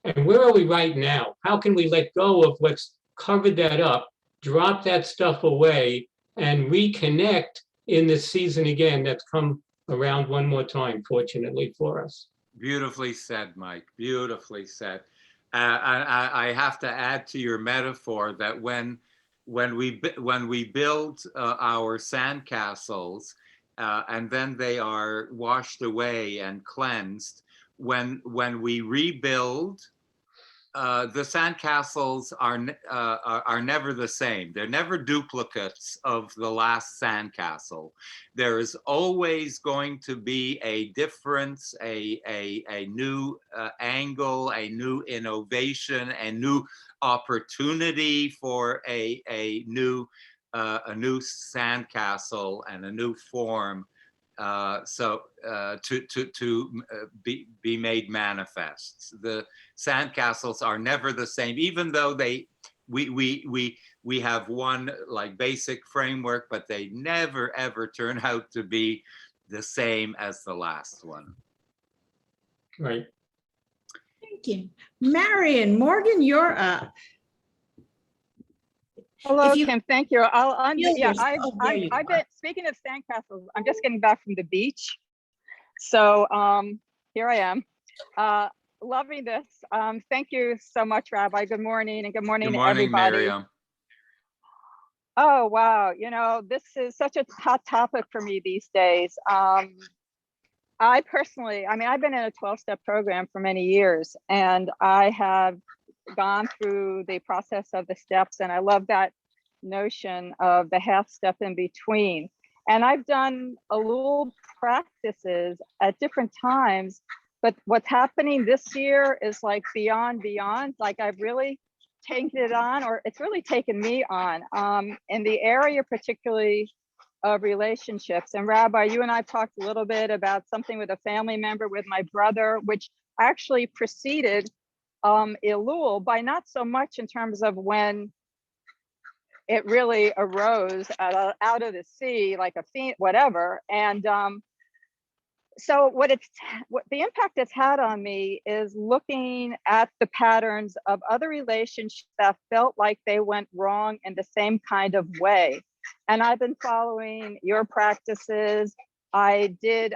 And where are we right now? How can we let go of what's covered that up, drop that stuff away, and reconnect in this season again that's come around one more time, fortunately for us? Beautifully said, Mike. Beautifully said. I have to add to your metaphor that when we build our sandcastles and then they are washed away and cleansed, when we rebuild, the sandcastles are never the same. They're never duplicates of the last sandcastle. There is always going to be a difference, a new angle, a new innovation, a new opportunity for a new sandcastle and a new form. To be made manifest. The sandcastles are never the same, even though we have one like basic framework, but they never ever turn out to be the same as the last one. Right. Thank you. Marion, Morgan, you're up. Hello, If you Kim. Thank you. feel Yeah, yourself- oh, there you I've are. been, speaking of sandcastles, I'm just getting back from the beach. So here I am, loving this. Thank you so much, Rabbi. Good morning, and good morning Good to morning, everybody. Miriam. Oh, wow. You know, this is such a hot topic for me these days. I personally, I mean, I've been in a 12-step program for many years, and I have gone through the process of the steps, and I love that notion of the half step in between. And I've done a little practices at different times, but what's happening this year is like beyond, like I've really taken it on, or it's really taken me on, in the area particularly of relationships. And Rabbi, you and I talked a little bit about something with a family member, with my brother, which actually preceded Elul, by not so much in terms of when it really arose out of the sea, like a fiend, whatever. And so what the impact it's had on me is looking at the patterns of other relationships that felt like they went wrong in the same kind of way. And I've been following your practices. I did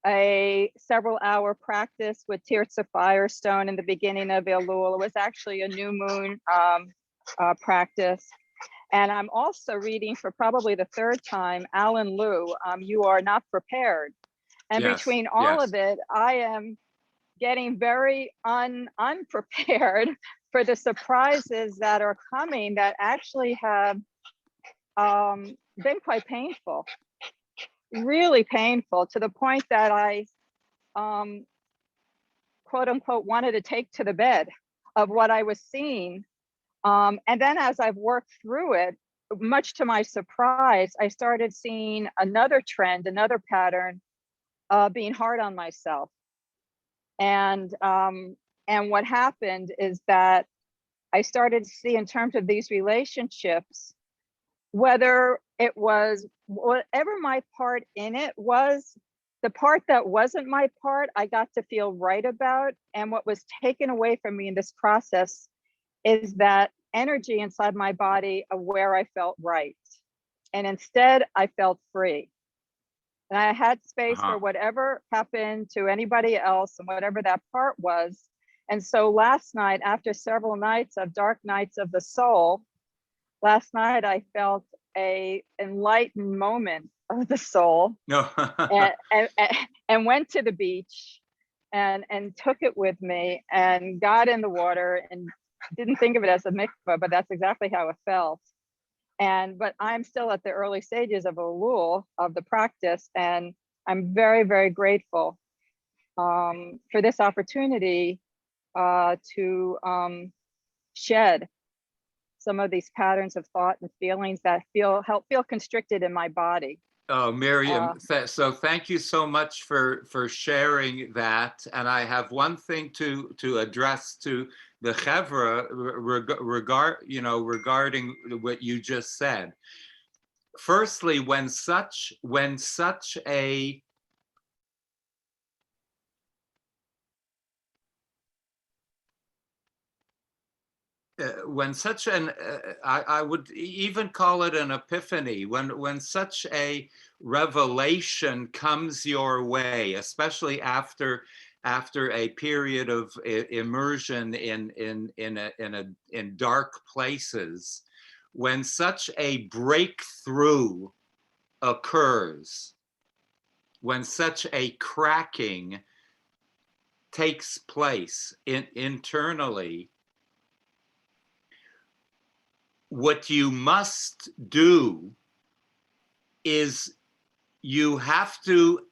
a several-hour practice with Tirza Firestone in the beginning of Elul. It was actually a new moon practice. And I'm also reading for probably the third time, Alan Liu, You Are Not Prepared. And Yes, between all yes. of it, I am getting very unprepared for the surprises that are coming that actually have been quite painful, really painful, to the point that I, quote unquote, wanted to take to the bed of what I was seeing. And then as I've worked through it, much to my surprise, I started seeing another trend, another pattern, being hard on myself. And what happened is that I started to see, in terms of these relationships, whether it was, whatever my part in it was, the part that wasn't my part, I got to feel right about. And what was taken away from me in this process is that energy inside my body of where I felt right. And instead, I felt free. And I had space for whatever happened to anybody else and whatever that part was. And so last night, after several nights of dark nights of the soul, last night I felt a enlightened moment of the soul. No. and went to the beach and took it with me and got in the water and didn't think of it as a mikvah, but that's exactly how it felt. But I'm still at the early stages of Elul, of the practice, and I'm very, very grateful for this opportunity to shed some of these patterns of thought and feelings that help feel constricted in my body. Oh, Miriam, so thank you so much for sharing that. And I have one thing to address to the Chevra regarding what you just said. Firstly, when such a I would even call it an epiphany, when such a revelation comes your way, especially after a period of immersion in dark places, when such a breakthrough occurs, when such a cracking takes place internally, what you must do is you have to,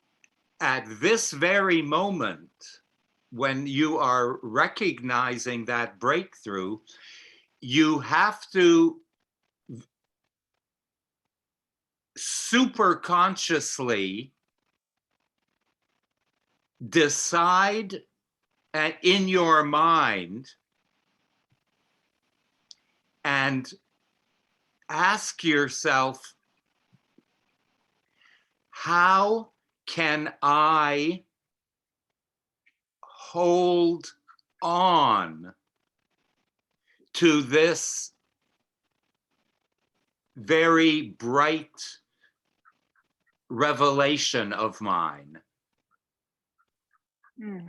at this very moment, when you are recognizing that breakthrough, you have to super consciously decide in your mind and ask yourself, how can I hold on to this very bright revelation of mine?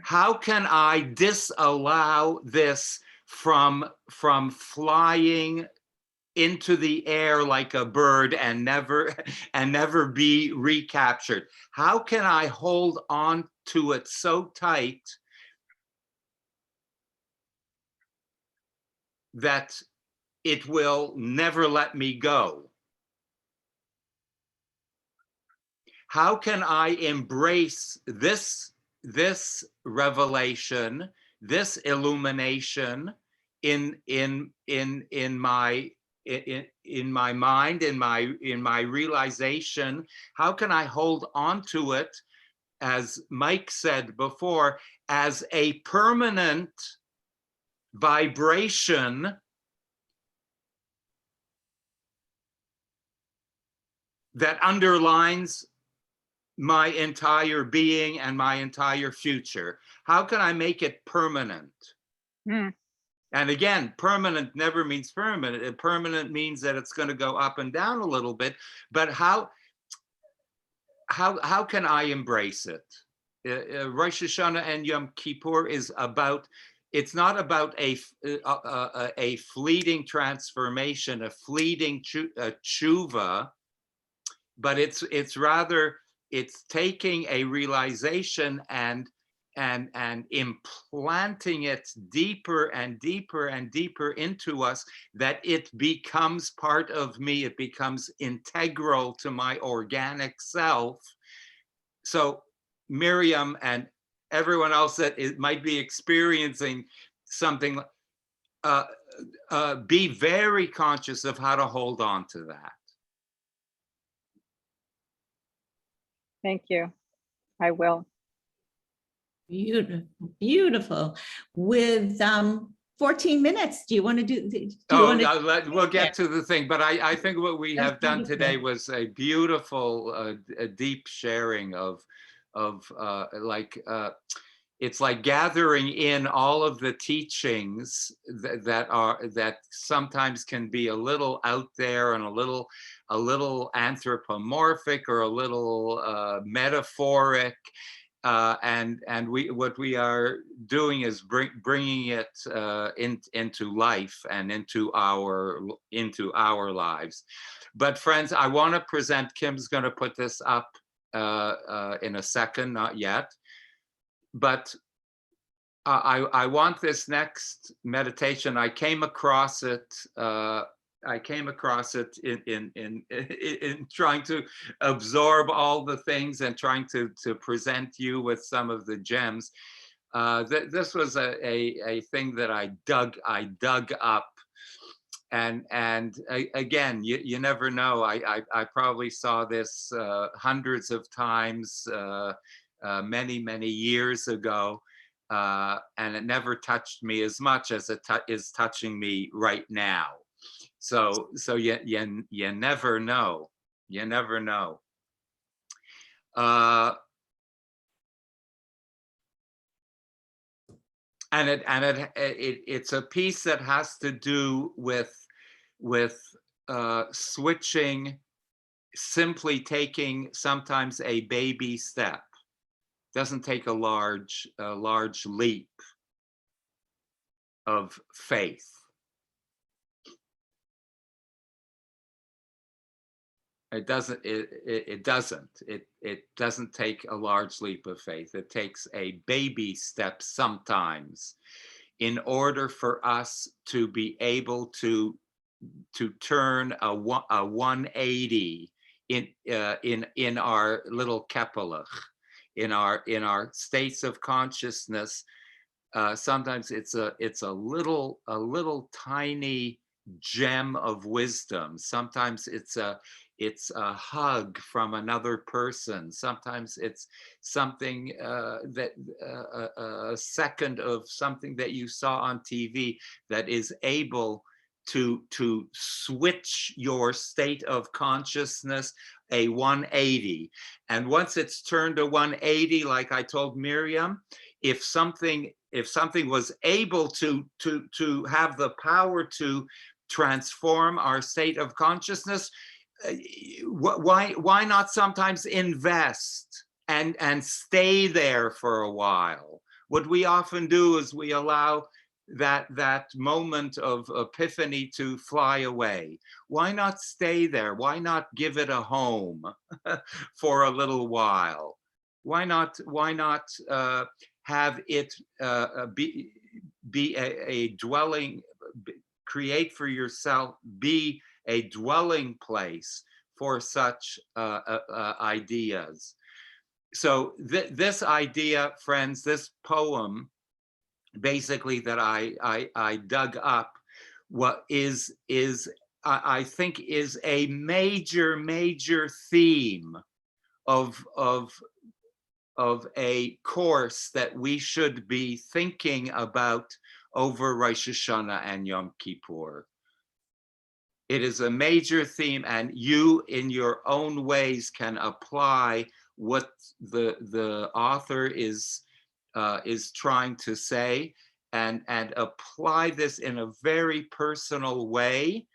How can I disallow this from flying into the air like a bird and never be recaptured? How can I hold on to it so tight that it will never let me go? How can I embrace this revelation, this illumination in my mind, in my realization? How can I hold on to it, as Mike said before, as a permanent vibration that underlines my entire being and my entire future? How can I make it permanent? And again, permanent never means permanent. Permanent means that it's going to go up and down a little bit. But how can I embrace it? Rosh Hashana and Yom Kippur is about. It's not about a fleeting transformation, a fleeting tshuva, but it's rather, it's taking a realization and implanting it deeper and deeper and deeper into us, that it becomes part of me, it becomes integral to my organic self. So Miriam and everyone else that might be experiencing something, be very conscious of how to hold on to that. Thank you. I will. Beautiful, beautiful. With 14 minutes, do you want to do? We'll get to the thing, but I think what we have done today was a beautiful, a deep sharing of it's like gathering in all of the teachings that sometimes can be a little out there and a little anthropomorphic or a little metaphoric, and what we are doing is bringing it into life and into our lives. But friends, I want to present. Kim's going to put this up in a second, not yet. But I want this next meditation. I came across it. In trying to absorb all the things and trying to present you with some of the gems. This was a thing that I dug up, and again, you never know. I probably saw this hundreds of times. Many years ago, and it never touched me as much as it is touching me right now. So you never know. You never know. And it's a piece that has to do with switching, simply taking sometimes a baby step. Doesn't take a large leap of faith. It doesn't take a large leap of faith. It takes a baby step sometimes in order for us to be able to turn a 180 in our kepelach. In our states of consciousness, sometimes it's a little tiny gem of wisdom. Sometimes it's a hug from another person. Sometimes it's something a second of something that you saw on TV that is able to switch your state of consciousness a 180. And once it's turned a 180, like I told Miriam, if something was able to have the power to transform our state of consciousness, why not sometimes invest and stay there for a while? What we often do is we allow that moment of epiphany to fly away. Why not stay there? Why not give it a home for a little while? Why not have it be a dwelling, create for yourself, be a dwelling place for such ideas? So this idea, friends, this poem, basically that I dug up, what I think is a major theme of a course that we should be thinking about over Rosh Hashana and Yom Kippur. It is a major theme, and you in your own ways can apply what the author is trying to say, and apply this in a very personal way.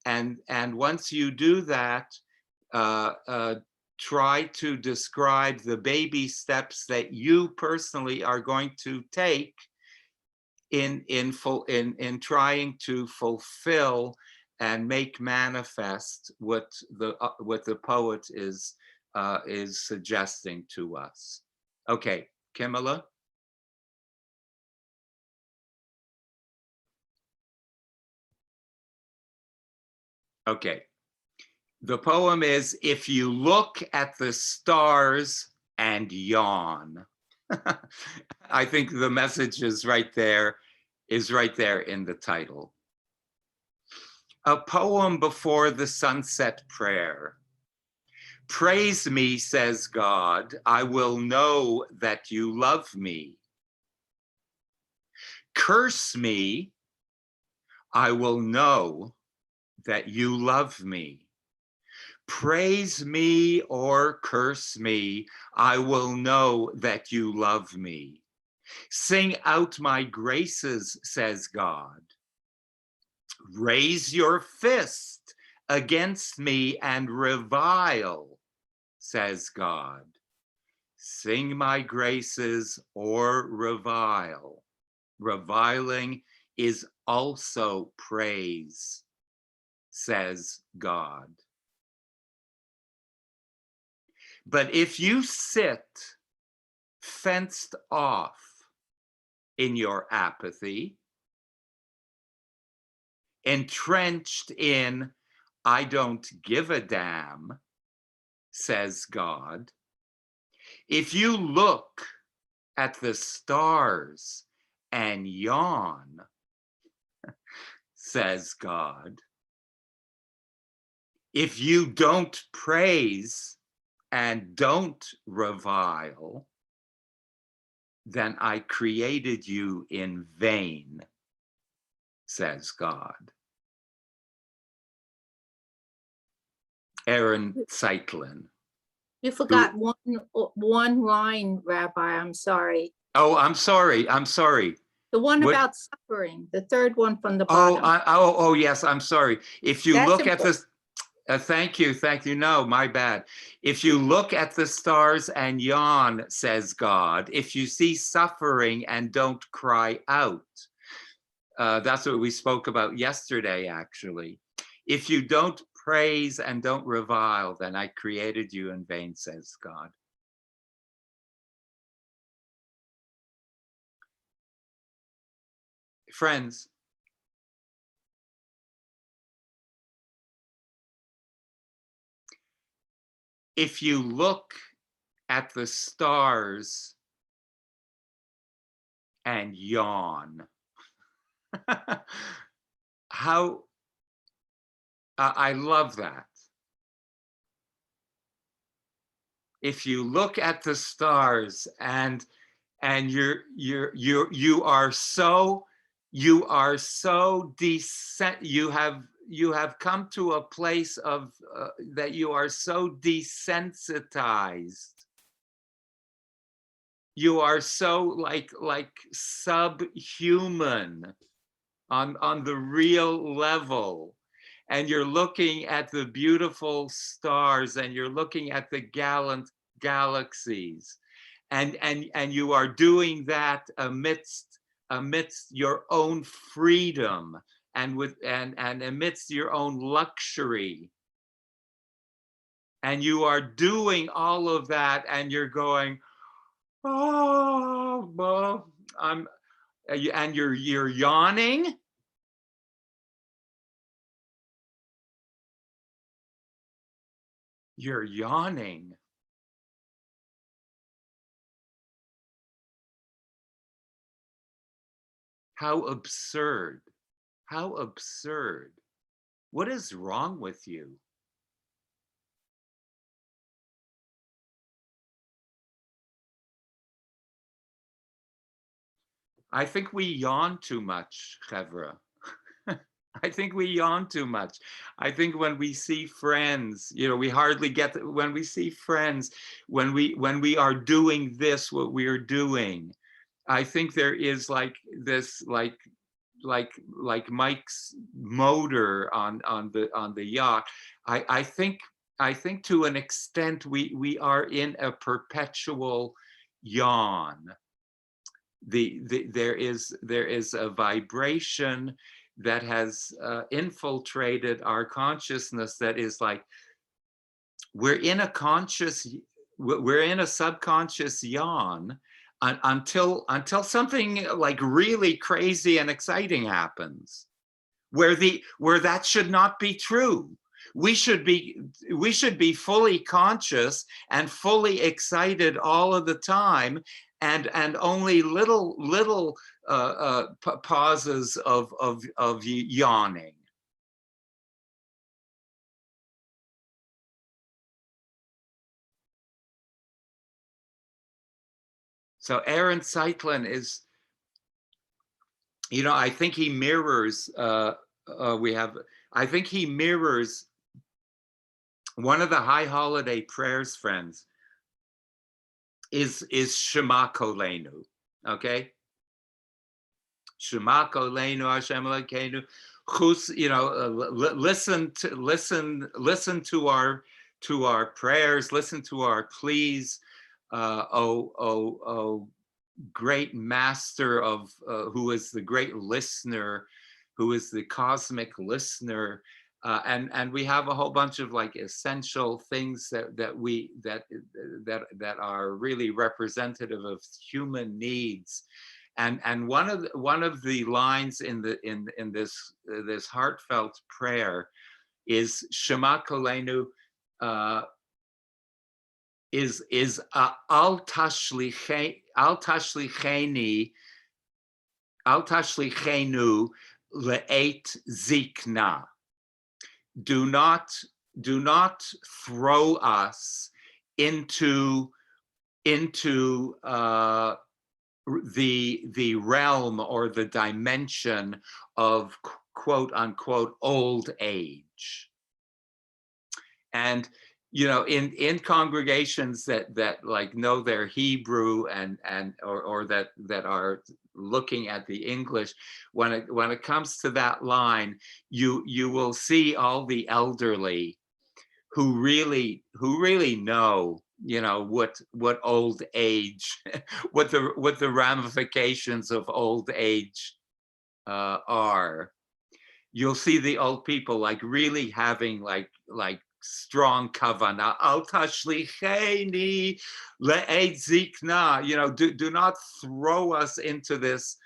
And once you do that, try to describe the baby steps that you personally are going to take in trying to fulfill and make manifest what the poet is suggesting to us. Okay, Kimala. Okay, the poem is, if you look at the stars and yawn. I think the message is right there in the title. A poem before the sunset prayer. Praise me, says God, I will know that you love me. Curse me, I will know that you love me. Praise me or curse me, I will know that you love me. Sing out my graces, says God. Raise your fist against me and revile, says God. Sing my graces or revile. Reviling is also praise, says God. But if you sit fenced off in your apathy, entrenched in, I don't give a damn, says God. If you look at the stars and yawn, says God. If you don't praise and don't revile, then I created you in vain, says God. Aaron Zeitlin. You forgot one line, Rabbi. I'm sorry. Oh, I'm sorry. I'm sorry. The one What? about suffering, the third one from the Oh, bottom. yes, I'm sorry. If you That's look at important. this, thank you. No, my bad. If you look at the stars and yawn, says God, if you see suffering and don't cry out, that's what we spoke about yesterday, actually. If you don't praise and don't revile, then I created you in vain, says God. Friends, if you look at the stars and yawn, how I love that. If you look at the stars and you are so descent, you have come to a place of that you are so desensitized. You are so like subhuman on the real level. And you're looking at the beautiful stars and you're looking at the galaxies. And you are doing that amidst your own freedom and amidst your own luxury. And you are doing all of that and you're going, oh, well, and you're yawning. You're yawning. How absurd. How absurd. What is wrong with you? I think we yawn too much, Chevra. I think we yawn too much. I think when we see friends, we hardly get when we see friends, when we are doing this, what we are doing. I think there is like this, like Mike's motor on the yacht. I think to an extent we are in a perpetual yawn. There is a vibration that has infiltrated our consciousness that is like we're in a subconscious yawn until something like really crazy and exciting happens, where that should not be true. We should be fully conscious and fully excited all of the time, and only little pauses of yawning. So Aaron Zeitlin is, I think he mirrors. I think he mirrors One of the high holiday prayers, friends, is Shema Kolenu, okay? Shema Kolenu Hashem Elokeinu. You know, listen to our prayers, listen to our pleas. Oh, great master of who is the great listener, who is the cosmic listener. And we have a whole bunch of like essential things that are really representative of human needs. And one of the lines in this heartfelt prayer is Shema Kolenu, is al tashlichenu le'et zikna. Do not throw us into the realm or the dimension of quote unquote old age. And you know, in congregations that like know their Hebrew or that are looking at the English, when it comes to that line, you will see all the elderly who really know, you know, what old age, what the ramifications of old age are. You'll see the old people like really having like strong kavanah. Al tashlicheni le'et zikna. You know, do not throw us into this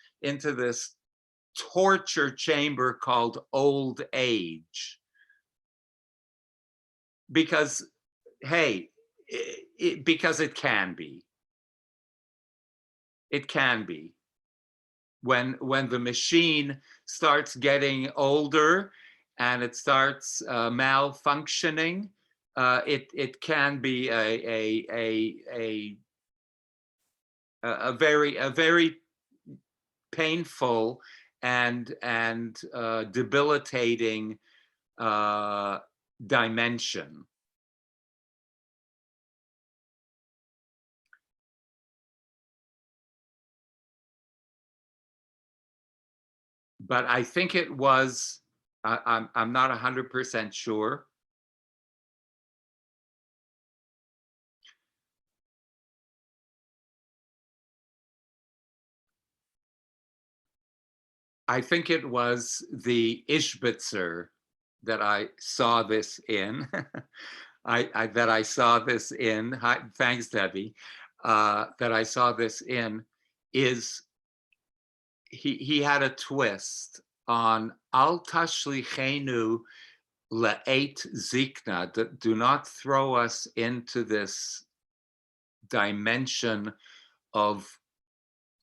torture chamber called old age. Because, hey, because it can be. It can be. When the machine starts getting older and it starts malfunctioning, it can be a very painful and debilitating dimension. But I think it was, I'm not 100% sure. I think it was the Ishbitzer that I saw this in. That I saw this in. Hi, thanks, Debbie. That I saw this in is he had a twist on Al tashlichenu le'et zikna. Do not throw us into this dimension of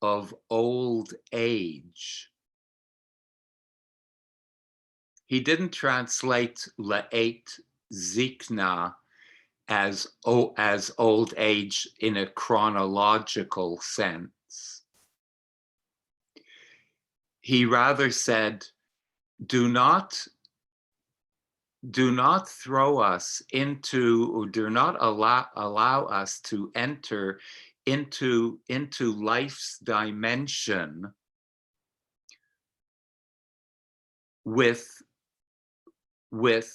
old age. He didn't translate le'et zikna as old age in a chronological sense. He rather said, do not throw us into, or do not allow us to enter into life's dimension with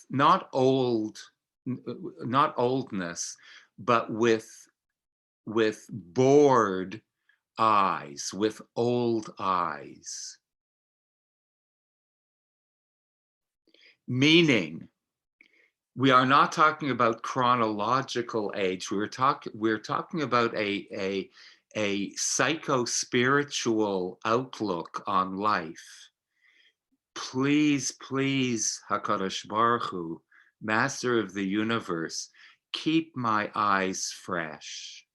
not oldness, but with bored eyes, with old eyes. Meaning, we are not talking about chronological age. We're talking about a psycho-spiritual outlook on life. Please, HaKadosh Baruch Hu, Master of the universe, keep my eyes fresh.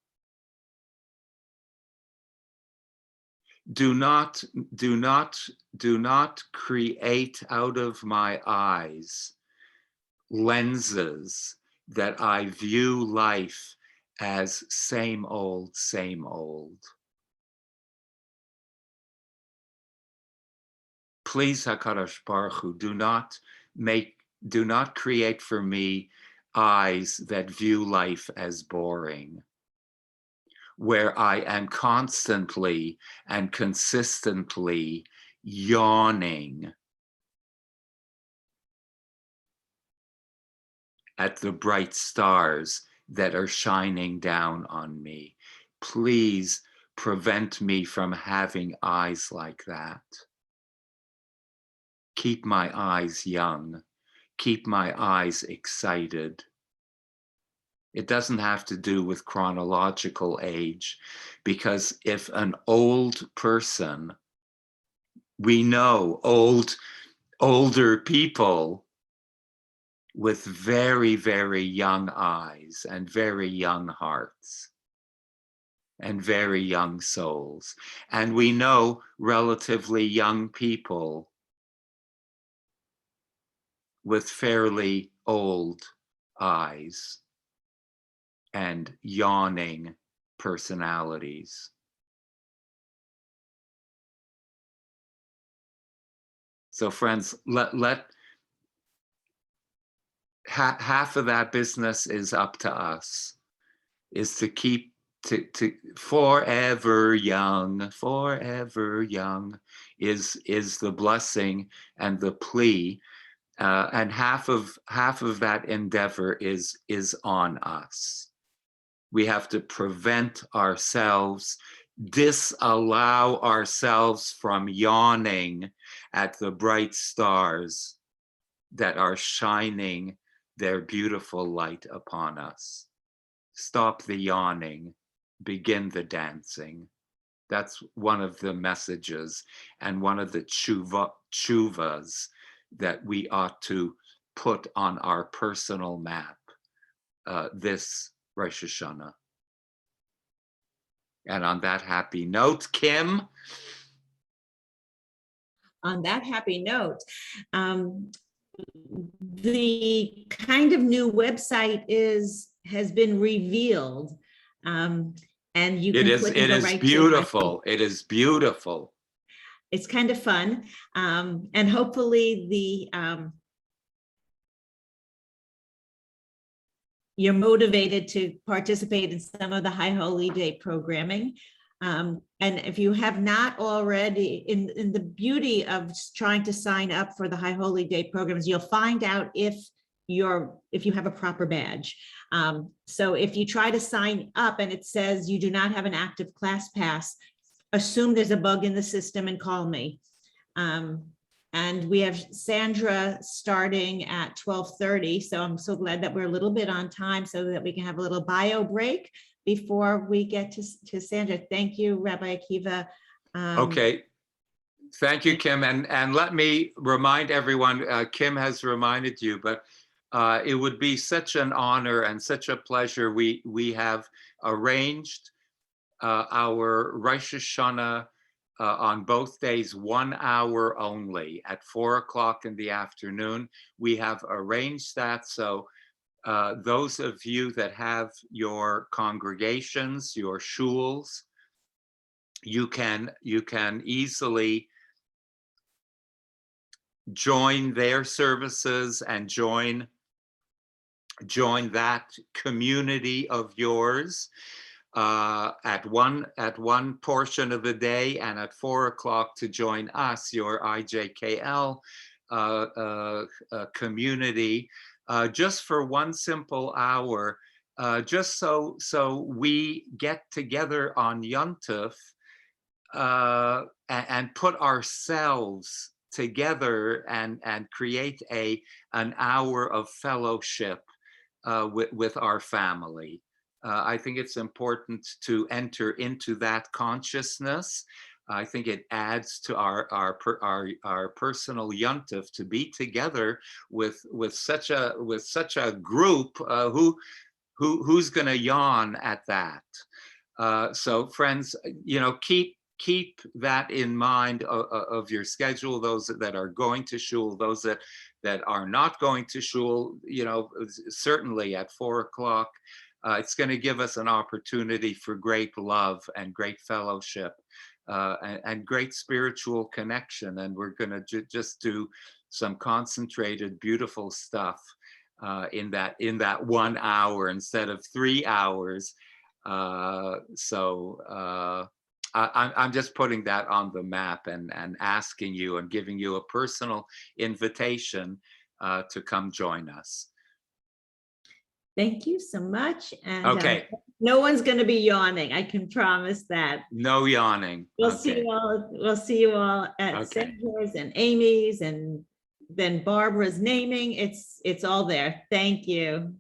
Do not create out of my eyes lenses that I view life as same old, same old. Please, HaKadosh Baruch Hu, do not create for me eyes that view life as boring, where I am constantly and consistently yawning at the bright stars that are shining down on me. Please prevent me from having eyes like that. Keep my eyes young. Keep my eyes excited. It doesn't have to do with chronological age, because if an old person, we know older people with very, very young eyes and very young hearts and very young souls. And we know relatively young people with fairly old eyes and yawning personalities. So friends, half of that business is up to us, is to keep to forever young is the blessing and the plea, and half of that endeavor is on us. We have to prevent ourselves, disallow ourselves from yawning at the bright stars that are shining their beautiful light upon us. Stop the yawning, begin the dancing. That's one of the messages and one of the tshuvas that we ought to put on our personal map this Rosh Hashana. And on that happy note, Kim? On that happy note, the kind of new website has been revealed, and you can click and go right to beautiful. It is beautiful. It's kind of fun, and hopefully you're motivated to participate in some of the High Holy Day programming. And if you have not already, in the beauty of trying to sign up for the High Holy Day programs, you'll find out if you have a proper badge. So if you try to sign up and it says you do not have an active class pass, assume there's a bug in the system and call me. And we have Sandra starting at 12:30. So I'm so glad that we're a little bit on time so that we can have a little bio break before we get to Sandra. Thank you, Rabbi Akiva. Okay. Thank you, Kim. And let me remind everyone, Kim has reminded you, but it would be such an honor and such a pleasure. We have arranged our Rosh Hashana on both days, 1 hour only at 4 o'clock in the afternoon. We have arranged that. So those of you that have your congregations, your shuls, you can easily join their services and join that community of yours at one portion of the day, and at 4 o'clock to join us, your IJKL community, just for one simple hour, just so we get together on Yom Tov and put ourselves together and create an hour of fellowship with our family. I think it's important to enter into that consciousness. I think it adds to our personal Yom Tov to be together with such a group who's going to yawn at that. So friends, keep that in mind of your schedule. Those that are going to shul, those that are not going to shul, certainly at 4 o'clock. It's going to give us an opportunity for great love and great fellowship and great spiritual connection. And we're going to just do some concentrated, beautiful stuff in that 1 hour instead of 3 hours. I'm just putting that on the map and asking you and giving you a personal invitation to come join us. Thank you so much. And Okay. No one's going to be yawning. I can promise that. No yawning. We'll Okay. see you all. We'll see you all at Okay. Sandra's and Amy's, and then Barbara's naming. It's all there. Thank you.